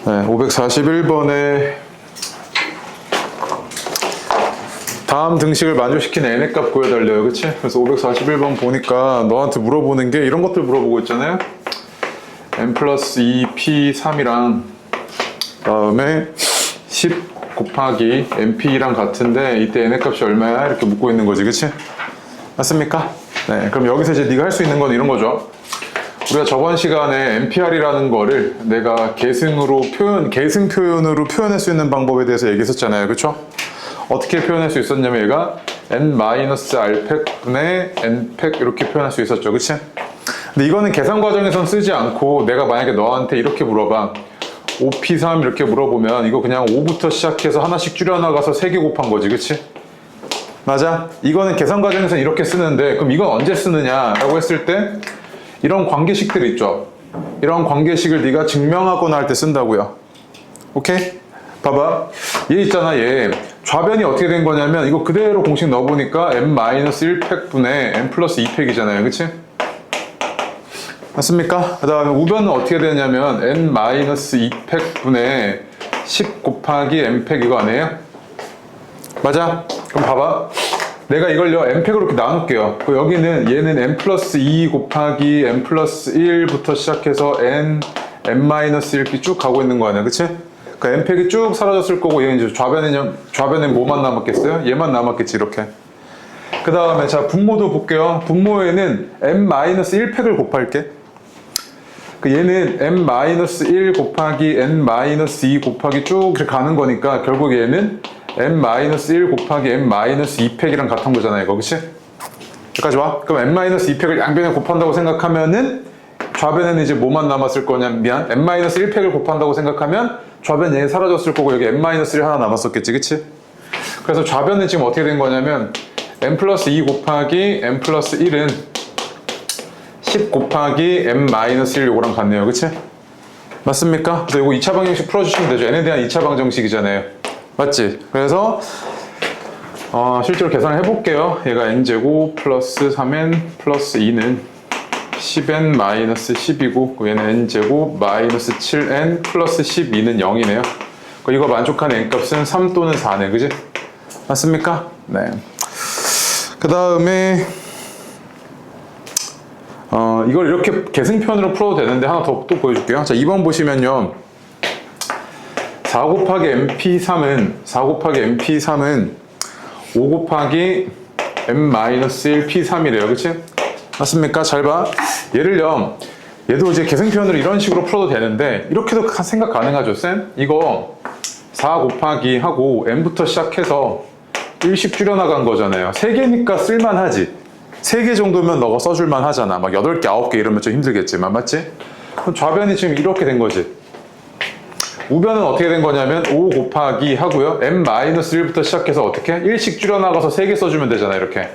네, 541번에 다음 등식을 만족시키는 n의 값 구해달래요. 그치? 그래서 541번 보니까 너한테 물어보는 게 이런 것들 물어보고 있잖아요. n 플러스 2p3이랑 다음에 10 곱하기 np랑 같은데 이때 n의 값이 얼마야? 이렇게 묻고 있는 거지. 그치? 맞습니까? 네, 그럼 여기서 이제 네가 할 수 있는 건 이런 거죠. 우리가 저번 시간에 npr이라는 거를 내가 계승 표현으로 표현할 수 있는 방법에 대해서 얘기했었잖아요. 그쵸? 어떻게 표현할 수 있었냐면 얘가 n-r팩분의 n팩 이렇게 표현할 수 있었죠. 그치? 근데 이거는 계산 과정에선 쓰지 않고 내가 만약에 너한테 이렇게 물어봐. 5p3 이렇게 물어보면 이거 그냥 5부터 시작해서 하나씩 줄여나가서 3개 곱한 거지. 그치? 맞아? 이거는 계산 과정에서 이렇게 쓰는데 그럼 이건 언제 쓰느냐 라고 했을 때 이런 관계식들 있죠. 이런 관계식을 네가 증명하거나 할 때 쓴다고요. 오케이? 봐봐. 얘 있잖아. 얘 좌변이 어떻게 된 거냐면 이거 그대로 공식 넣어보니까 n-1팩분의 n 플러스 2팩이잖아요. 그치? 맞습니까? 그 다음에 우변은 어떻게 되냐면 n-2팩분의 10 곱하기 n팩 이거 아니에요? 맞아? 그럼 봐봐. 내가 이걸요 n팩으로 이렇게 나눌게요. 여기는 얘는 n 플러스 2 곱하기 n 플러스 1부터 시작해서 n-1 이렇게 쭉 가고 있는 거 아니야. 그치? 그 n팩이 쭉 사라졌을 거고 얘는 이제 좌변엔 뭐만 남았겠어요? 얘만 남았겠지. 이렇게. 그 다음에 자 분모도 볼게요. 분모에는 n-1팩을 곱할게. 얘는 n-1 곱하기 n-2 곱하기 쭉 이렇게 가는 거니까 결국 얘는 n-1 곱하기 n-2팩이랑 같은 거잖아요. 이거 그치? 여기까지 와? 그럼 n-2팩을 양변에 곱한다고 생각하면은 좌변에는 이제 뭐만 남았을 거냐? 미안. n-1팩을 곱한다고 생각하면 좌변 얘 사라졌을 거고 여기 n-1 하나 남았었겠지. 그치? 그래서 좌변은 지금 어떻게 된 거냐면 n 플러스 2 곱하기 n 플러스 1은 10 곱하기 n-1 요거랑 같네요. 그치? 맞습니까? 그래서 이거 2차 방정식 풀어주시면 되죠. n에 대한 2차 방정식이잖아요. 맞지? 그래서 실제로 계산을 해볼게요. 얘가 n제곱 플러스 3n 플러스 2는 10n 마이너스 10이고 얘는 n제곱 마이너스 7n 플러스 12는 0이네요. 이거 만족하는 n값은 3 또는 4네. 그지? 맞습니까? 네. 그 다음에 이걸 이렇게 계승편으로 풀어도 되는데 하나 더 또 보여줄게요. 자, 2번 보시면요. 4 곱하기 mp3은 5 곱하기 m-1 p3이래요. 그치? 맞습니까? 잘 봐. 얘를요. 얘도 이제 계승편으로 이런 식으로 풀어도 되는데 이렇게도 생각 가능하죠. 쌤? 이거 4 곱하기 하고 m부터 시작해서 1씩 줄여나간 거잖아요. 3개니까 쓸만하지. 3개 정도면 너가 써줄만 하잖아. 막 8개, 9개 이러면 좀 힘들겠지만, 맞지? 그럼 좌변이 지금 이렇게 된 거지. 우변은 어떻게 된 거냐면 5 곱하기 하고요. n-1부터 시작해서 어떻게? 1씩 줄여나가서 3개 써주면 되잖아. 이렇게.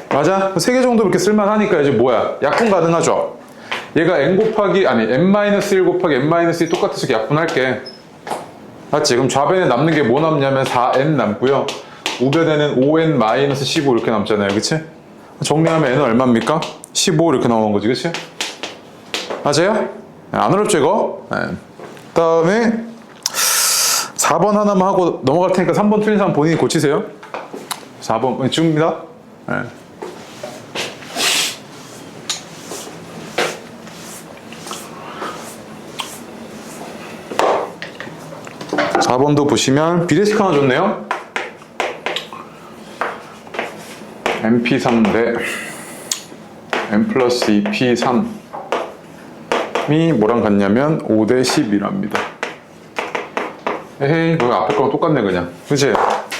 맞아? 3개 정도 이렇게 쓸만하니까 이제 뭐야? 약분 가능하죠? 얘가 n-1 곱하기 n-2 똑같아서 약분할게. 맞지? 그럼 좌변에 남는 게 뭐 남냐면 4n 남고요. 우변에는 5n-15 이렇게 남잖아요. 그치? 정리하면 n은 얼마입니까? 15 이렇게 나오는 거지. 그치? 맞아요? 안 어렵죠 이거? 네. 그 다음에 4번 하나만 하고 넘어갈 테니까 3번 틀린 사람 본인이 고치세요. 4번 지금입니다. 네. (4번도) 보시면 비례식 하나 줬네요. mp3 대 n 플러스 2p3이 뭐랑 같냐면 5 대 10이랍니다. 에헤이, 뭐 앞에 거랑 똑같네 그냥. 그치?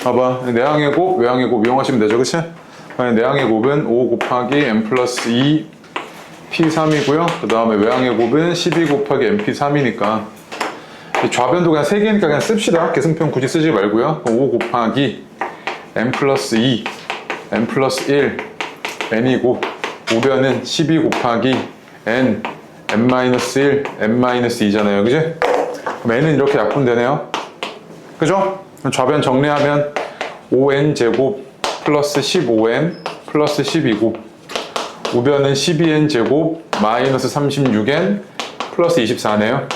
봐봐. 내항의 곱, 외항의 곱 이용하시면 되죠. 그치? 내항의 곱은 5 곱하기 n 플러스 2 p3이고요. 그 다음에 외항의 곱은 12 곱하기 np3이니까 좌변도 그냥 3개니까 그냥 씁시다. 계승편 굳이 쓰지 말고요. 5 곱하기 n 플러스 2 n 플러스 1 n이고 우변은 12 곱하기 n n-1 n-2잖아요. 그지? 그럼 n은 이렇게 약분되네요. 그죠? 좌변 정리하면 5n 제곱 플러스 15n 플러스 10이고 우변은 12n 제곱 마이너스 36n 플러스 24네요.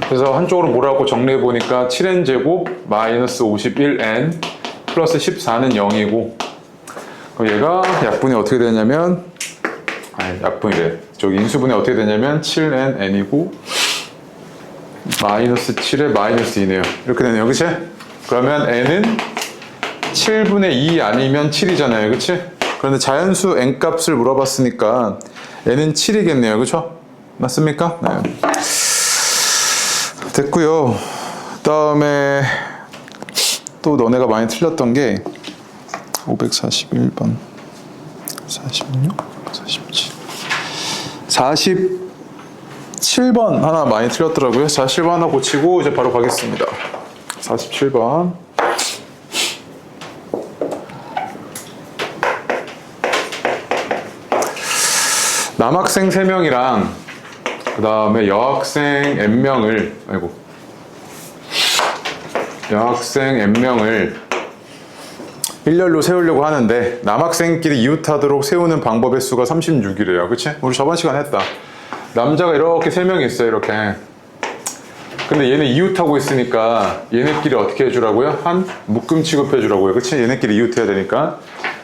그래서 한쪽으로 몰아갖고 정리해보니까 7n제곱 마이너스 51n 플러스 14는 0이고, 그럼 얘가 약분이 어떻게 되냐면, 약분이래. 저기 인수분이 어떻게 되냐면 7n이고 마이너스 7에 마이너스 2네요. 이렇게 되네요. 그치? 그러면 n은 7분의 2 아니면 7이잖아요. 그치? 그런데 자연수 n 값을 물어봤으니까 n은 7이겠네요. 그쵸? 맞습니까? 네. 됐고요. 그 다음에 또 너네가 많이 틀렸던 게 541번 46, 47 47번 하나 많이 틀렸더라고요. 47번 하나 고치고 이제 바로 가겠습니다. 47번 남학생 3명이랑 그 다음에 여학생 n명을 여학생 n명을 일렬로 세우려고 하는데 남학생끼리 이웃하도록 세우는 방법의 수가 36이래요. 그치? 우리 저번 시간 했다. 남자가 이렇게 3명이 있어요. 이렇게. 근데 얘네 이웃하고 있으니까 얘네끼리 어떻게 해주라고요? 한 묶음 취급해주라고요. 그치? 얘네끼리 이웃해야 되니까.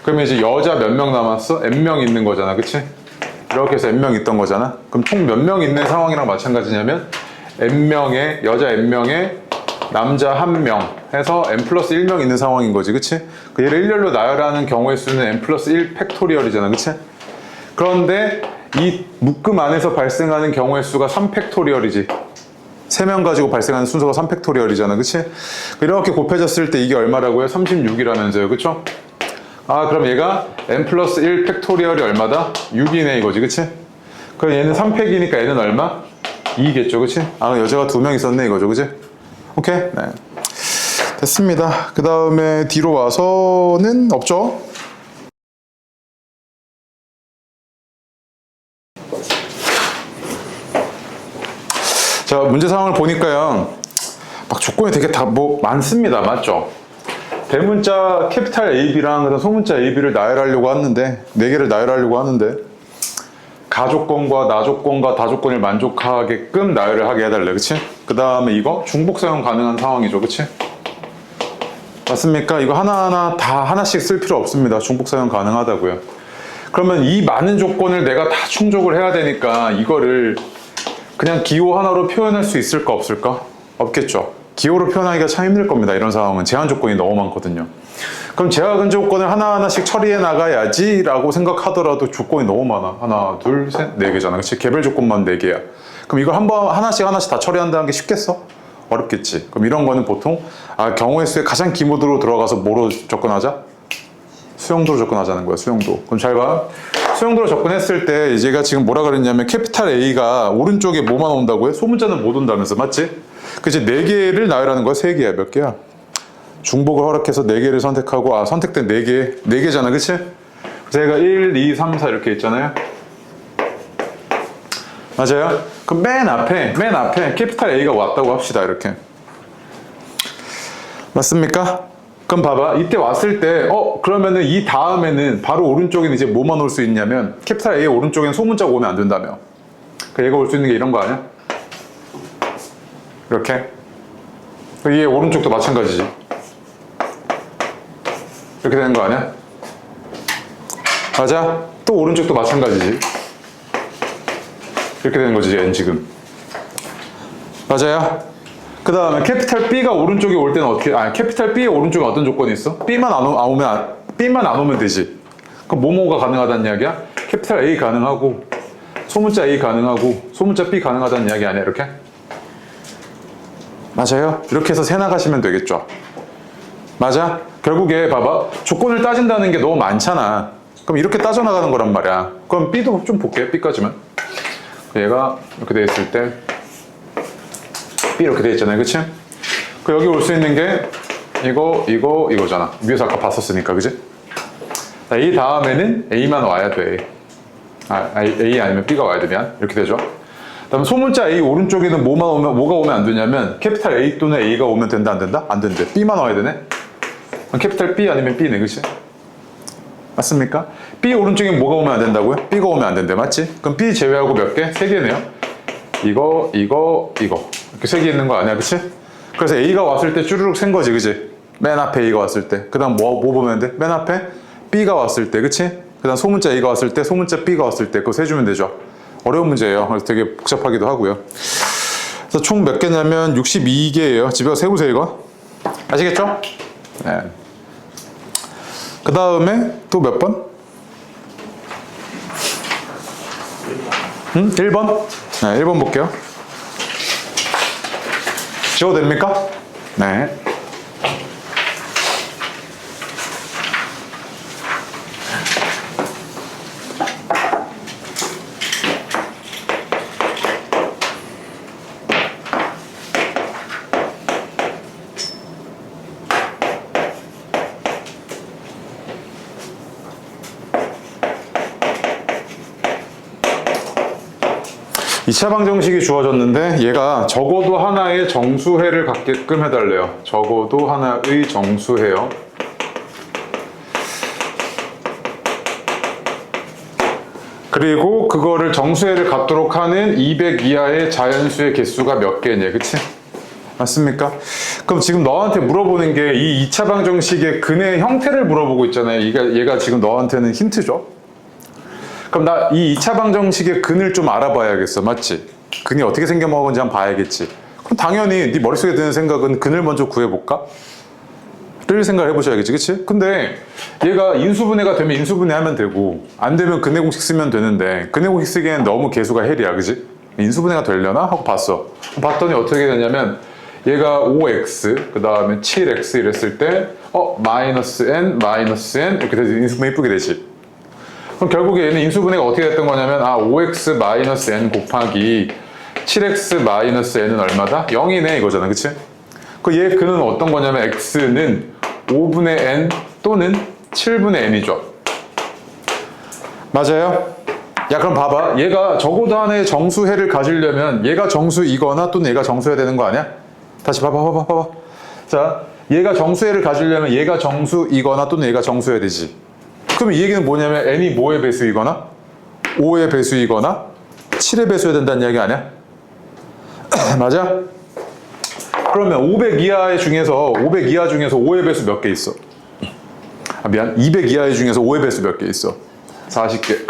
그러면 이제 여자 몇 명 남았어? n명 있는 거잖아. 그치? 이렇게 해서 n명 있던 거잖아. 그럼 총 몇 명 있는 상황이랑 마찬가지냐면 n명에 여자 n명에 남자 1명 해서 n 플러스 1명 있는 상황인 거지. 그치? 얘를 일렬로 나열하는 경우의 수는 n 플러스 1 팩토리얼이잖아. 그치? 그런데 이 묶음 안에서 발생하는 경우의 수가 3 팩토리얼이지. 3명 가지고 발생하는 순서가 3 팩토리얼이잖아. 그치? 이렇게 곱해졌을 때 이게 얼마라고요? 36이라면서요. 그쵸? 그럼 얘가 n 플러스 1 팩토리얼이 얼마다? 6이네 이거지. 그치? 그럼 얘는 3팩이니까 얘는 얼마? 2겠죠. 그치? 여자가 2명 있었네 이거죠. 그치? 오케이? 네. 됐습니다. 그 다음에 뒤로 와서는 없죠? 자, 문제 상황을 보니까요. 막 조건이 되게 다 많습니다. 맞죠? 대문자 캐피탈 AB랑 그다음 소문자 AB를 나열하려고 하는데 4개를 나열하려고 하는데 가조건과 나조건과 다조건을 만족하게끔 나열을 하게 해달래. 그치? 그 다음에 이거 중복 사용 가능한 상황이죠. 그치? 맞습니까? 이거 하나하나 다 하나씩 쓸 필요 없습니다. 중복 사용 가능하다고요. 그러면 이 많은 조건을 내가 다 충족을 해야 되니까 이거를 그냥 기호 하나로 표현할 수 있을까 없을까? 없겠죠. 기호로 표현하기가 참 힘들 겁니다. 이런 상황은 제한 조건이 너무 많거든요. 그럼 제한 조건을 하나하나씩 처리해 나가야지 라고 생각하더라도 조건이 너무 많아. 하나, 둘, 셋, 4개잖아. 그치? 개별 조건만 4개야. 그럼 이걸 하나씩 다 처리한다는 게 쉽겠어? 어렵겠지. 그럼 이런 거는 보통 경우의 수의 가장 기본으로 들어가서 뭐로 접근하자? 수용도로 접근하자는 거야. 수용도. 그럼 잘 봐. 수용도로 접근했을 때 얘가 지금 뭐라 그랬냐면 캐피탈 A가 오른쪽에 뭐만 온다고요? 소문자는 못 온다면서. 맞지? 그치? 4개를 나열하는 거야? 3개야? 몇 개야? 중복을 허락해서 4개를 선택하고 선택된 4개잖아. 그치? 그래서 얘가 1, 2, 3, 4 이렇게 있잖아요. 맞아요? 그럼 맨 앞에 캐피탈 A가 왔다고 합시다. 이렇게. 맞습니까? 그럼 봐봐. 이때 왔을 때 그러면은 이 다음에는 바로 오른쪽에는 이제 뭐만 올 수 있냐면 캐피탈 A 오른쪽에는 소문자가 오면 안 된다며. 얘가 올 수 있는 게 이런 거 아니야? 이렇게. 얘 오른쪽도 마찬가지지. 이렇게 되는 거 아니야? 맞아? 또 오른쪽도 마찬가지지. 이렇게 되는 거지, N 지금. 맞아요? 그 다음에 캐피탈 B가 오른쪽에 올 때는 어떻게, 캐피탈 B의 오른쪽에 어떤 조건이 있어? B만 안 오면 되지. 그럼 뭐뭐가 가능하다는 이야기야? 캐피탈 A 가능하고, 소문자 A 가능하고, 소문자 B 가능하다는 이야기 아니야, 이렇게? 맞아요? 이렇게 해서 세나가시면 되겠죠. 맞아? 결국에 봐봐. 조건을 따진다는 게 너무 많잖아. 그럼 이렇게 따져나가는 거란 말이야. 그럼 B도 좀 볼게요. B까지만. 얘가 이렇게 돼 있을 때 B 이렇게 돼 있잖아요. 그치? 그 여기 올 수 있는 게 이거잖아. 위에서 아까 봤었으니까. 그치? 이 다음에는 A만 와야 돼. A 아니면 B가 와야 돼. 미안. 이렇게 되죠. 그다음에 소문자 A 오른쪽에는 뭐가 오면 안 되냐면 캐피탈 A 또는 A가 오면 된다 안 된다? 안 된대. B만 와야 되네. 캐피탈 B 아니면 B네. 그치? 맞습니까? B 오른쪽에 뭐가 오면 안 된다고요? B가 오면 안 된대. 맞지? 그럼 B 제외하고 몇 개? 3개네요. 이거 이렇게 세 개 있는 거 아니야, 그치? 그래서 A가 왔을 때 쭈르륵 센 거지, 그치? 맨 앞에 A가 왔을 때. 그 다음 뭐 보면 돼? 맨 앞에 B가 왔을 때, 그치? 그 다음 소문자 A가 왔을 때, 소문자 B가 왔을 때, 그거 세주면 되죠. 어려운 문제예요. 그래서 되게 복잡하기도 하고요. 그래서 총 몇 개냐면 62개예요. 집에 가서 세보세요, 이거. 아시겠죠? 네. 그 다음에 또 몇 번? 1번? 네, 1번 볼게요. 지워도 됩니까? 네. 이 차 방정식이 주어졌는데 얘가 적어도 하나의 정수해를 갖게끔 해달래요. 적어도 하나의 정수해요. 그리고 그거를 정수해를 갖도록 하는 200 이하의 자연수의 개수가 몇 개냐, 그치? 맞습니까? 그럼 지금 너한테 물어보는 게 이 2차 방정식의 근의 형태를 물어보고 있잖아요. 얘가 지금 너한테는 힌트죠? 그럼 나 이 2차 방정식의 근을 좀 알아봐야겠어. 맞지? 근이 어떻게 생겨먹은지 한번 봐야겠지. 그럼 당연히 네 머릿속에 드는 생각은 근을 먼저 구해볼까? 를 생각을 해보셔야겠지. 그치? 근데 얘가 인수분해가 되면 인수분해하면 되고 안 되면 근의 공식 쓰면 되는데 근의 공식 쓰기엔 너무 개수가 헬이야. 그치? 인수분해가 되려나? 하고 봤어. 봤더니 어떻게 되냐면 얘가 5x 그 다음에 7x 이랬을 때 마이너스 n 이렇게 돼서 인수분해 이쁘게 되지. 그럼 결국에 얘는 인수분해가 어떻게 됐던 거냐면 5x 마이너스 n 곱하기 7x 마이너스 n은 얼마다? 0이네 이거잖아. 그치? 얘 근은 어떤 거냐면 x는 5분의 n 또는 7분의 n이죠. 맞아요? 야 그럼 봐봐. 얘가 적어도 하나의 정수해를 가지려면 얘가 정수이거나 또는 얘가 정수해야 되는 거 아니야? 다시 봐봐. 자, 얘가 정수해를 가지려면 얘가 정수이거나 또는 얘가 정수해야 되지. 그럼 이 얘기는 뭐냐면 n이 뭐의 배수이거나 5의 배수이거나 7의 배수여야 된다는 이야기 아니야? 맞아? 그러면 500 이하 중에서 5의 배수 몇 개 있어? 200 이하 중에서 5의 배수 몇 개 있어? 40개.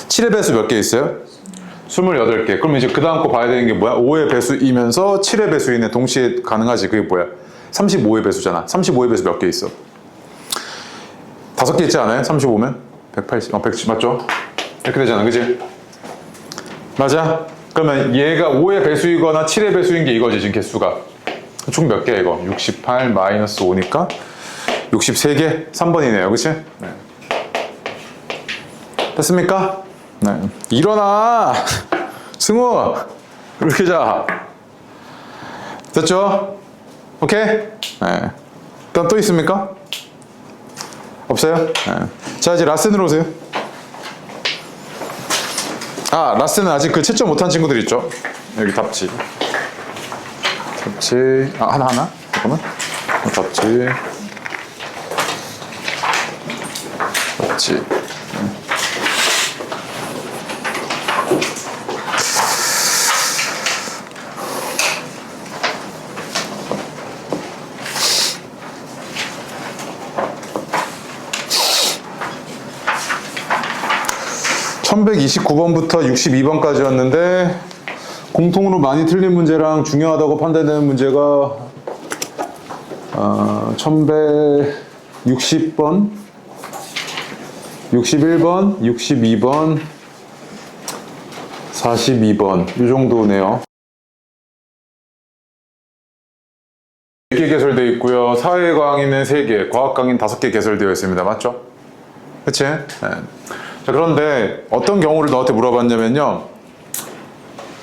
7의 배수 몇 개 있어요? 28개. 그럼 이제 그 다음 거 봐야 되는 게 뭐야? 5의 배수이면서 7의 배수이네. 동시에 가능하지. 그게 뭐야? 35의 배수잖아. 35의 배수 몇 개 있어? 5개 있지 않아요? 35면? 180, 170 맞죠? 이렇게 되잖아. 그지? 맞아? 그러면 얘가 5의 배수이거나 7의 배수인 게 이거지. 지금 개수가. 총 몇 개야 이거? 68 마이너스 5니까 63개? 3번이네요. 그치? 네. 됐습니까? 네. 일어나! 승우! 이렇게 자. 됐죠? 오케이? 네. 그럼 또 있습니까? 없어요? 네. 자, 이제 라센으로 오세요. 라센은 아직 그 채점 못한 친구들 있죠? 여기 답지. 하나? 잠깐만. 답지. 1129번부터 62번까지였는데 공통으로 많이 틀린 문제랑 중요하다고 판단되는 문제가 1160번, 61번, 62번, 42번 이 정도네요. 4개 개설되어 있고요. 사회 강의는 3개, 과학 강의는 5개 개설되어 있습니다. 맞죠? 그치? 네. 자, 그런데 어떤 경우를 너한테 물어봤냐면요.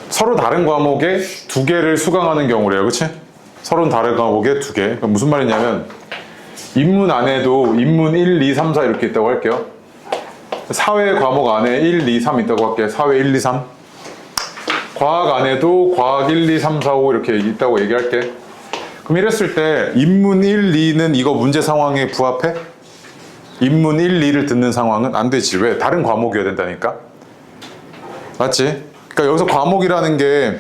서로 다른 과목에 2개를 수강하는 경우래요. 그치? 서로 다른 과목에 2개. 무슨 말이냐면 인문 안에도 인문 1, 2, 3, 4 이렇게 있다고 할게요. 사회 과목 안에 1, 2, 3 있다고 할게요. 사회 1, 2, 3. 과학 안에도 과학 1, 2, 3, 4, 5 이렇게 있다고 얘기할게. 그럼 이랬을 때 인문 1, 2는 이거 문제 상황에 부합해? 인문 1, 2를 듣는 상황은 안 되지. 왜? 다른 과목이어야 된다니까. 맞지? 그러니까 여기서 과목이라는 게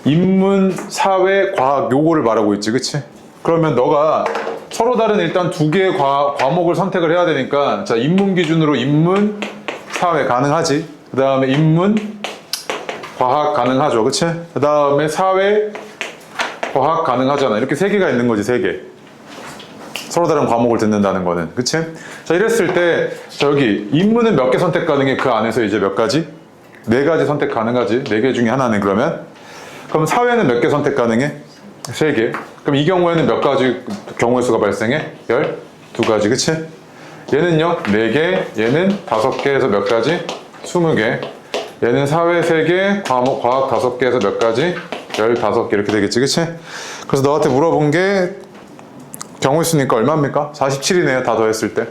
인문, 사회, 과학 요거를 말하고 있지, 그치? 그러면 너가 서로 다른 일단 두 개의 과목을 선택을 해야 되니까 자, 인문 기준으로 인문, 사회 가능하지? 그 다음에 인문, 과학 가능하죠, 그치? 그 다음에 사회, 과학 가능하잖아. 이렇게 세 개가 있는 거지, 세 개. 서로 다른 과목을 듣는다는 거는, 그치? 자, 이랬을 때, 자, 여기 인문은 몇 개 선택 가능해? 그 안에서 이제 몇 가지? 네 가지 선택 가능하지? 네 개 중에 하나는 그러면? 그럼 사회는 몇 개 선택 가능해? 세 개. 그럼 이 경우에는 몇 가지 경우의 수가 발생해? 12가지, 그치? 얘는요, 4개, 얘는 5개에서 몇 가지? 20개. 얘는 사회 3개, 과학 5개에서 몇 가지? 15개 이렇게 되겠지, 그치? 그래서 너한테 물어본 게 경우의 수니까 얼마입니까? 47이네요, 다 더했을 때.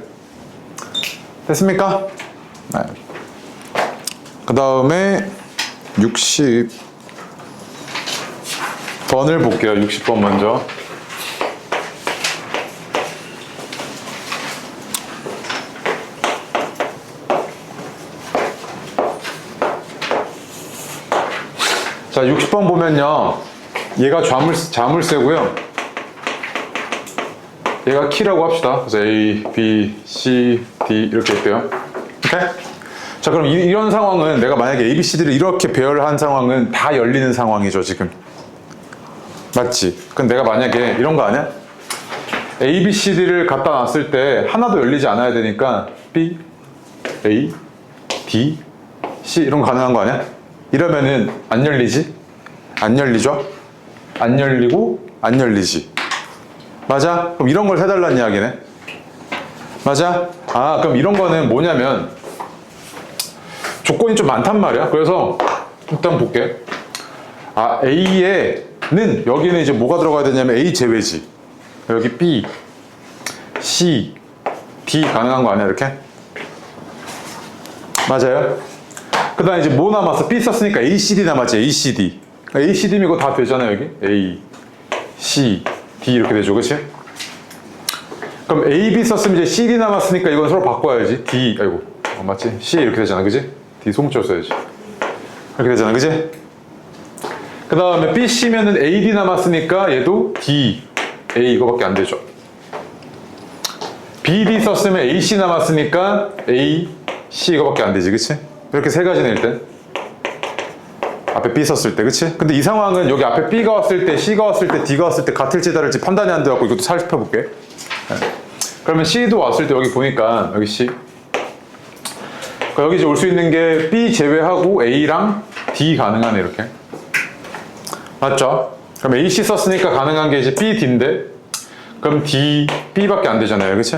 됐습니까? 네. 그 다음에 60번을 볼게요. 60번 먼저. 자, 60번 보면요. 얘가 자물쇠고요. 얘가 키라고 합시다. 그래서 A, B, C, D 이렇게 있대요. 오케이? 자, 그럼 이런 상황은 내가 만약에 A, B, C, D를 이렇게 배열한 상황은 다 열리는 상황이죠, 지금. 맞지? 그럼 내가 만약에 이런 거 아니야? A, B, C, D를 갖다 놨을 때 하나도 열리지 않아야 되니까 B, A, D, C 이런 거 가능한 거 아니야? 이러면은 안 열리지? 안 열리죠? 안 열리고 안 열리지. 맞아? 그럼 이런 걸 해달라는 이야기네. 맞아? 아, 그럼 이런 거는 뭐냐면 조건이 좀 많단 말이야. 그래서 일단 볼게. 아, A에는 여기는 이제 뭐가 들어가야 되냐면 A 제외지. 여기 B, C, D 가능한 거 아니야, 이렇게? 맞아요? 그 다음에 이제 뭐 남았어? B 썼으니까 A, C, D 남았지, A, C, D. A, C, D면 이거 다 되잖아요, 여기. A, C, D 이렇게 되죠, 그치? 그럼 A, B 썼으면 이제 C, D 남았으니까 이건 서로 바꿔야지. D, 아이고, 맞지? C 이렇게 되잖아, 그치? D 송절 써야지. 이렇게 되잖아, 그치? 그 다음에 B, C면은 A, D 남았으니까 얘도 D, A 이거밖에 안 되죠. B, D 썼으면 A, C 남았으니까 A, C 이거밖에 안 되지, 그치? 이렇게 세 가지네, 일단. 앞에 B 썼을 때, 그치? 근데 이 상황은 여기 앞에 B가 왔을 때, C가 왔을 때, D가 왔을 때 같을지 다를지 판단이 안 돼갖고 이것도 살펴볼게. 네. 그러면 C도 왔을 때 여기 보니까, 여기 C. 그러니까 여기 이제 올 수 있는 게 B 제외하고 A랑 D 가능하네, 이렇게. 맞죠? 그럼 A, C 썼으니까 가능한 게 이제 B, D인데, 그럼 D, B밖에 안 되잖아요, 그치?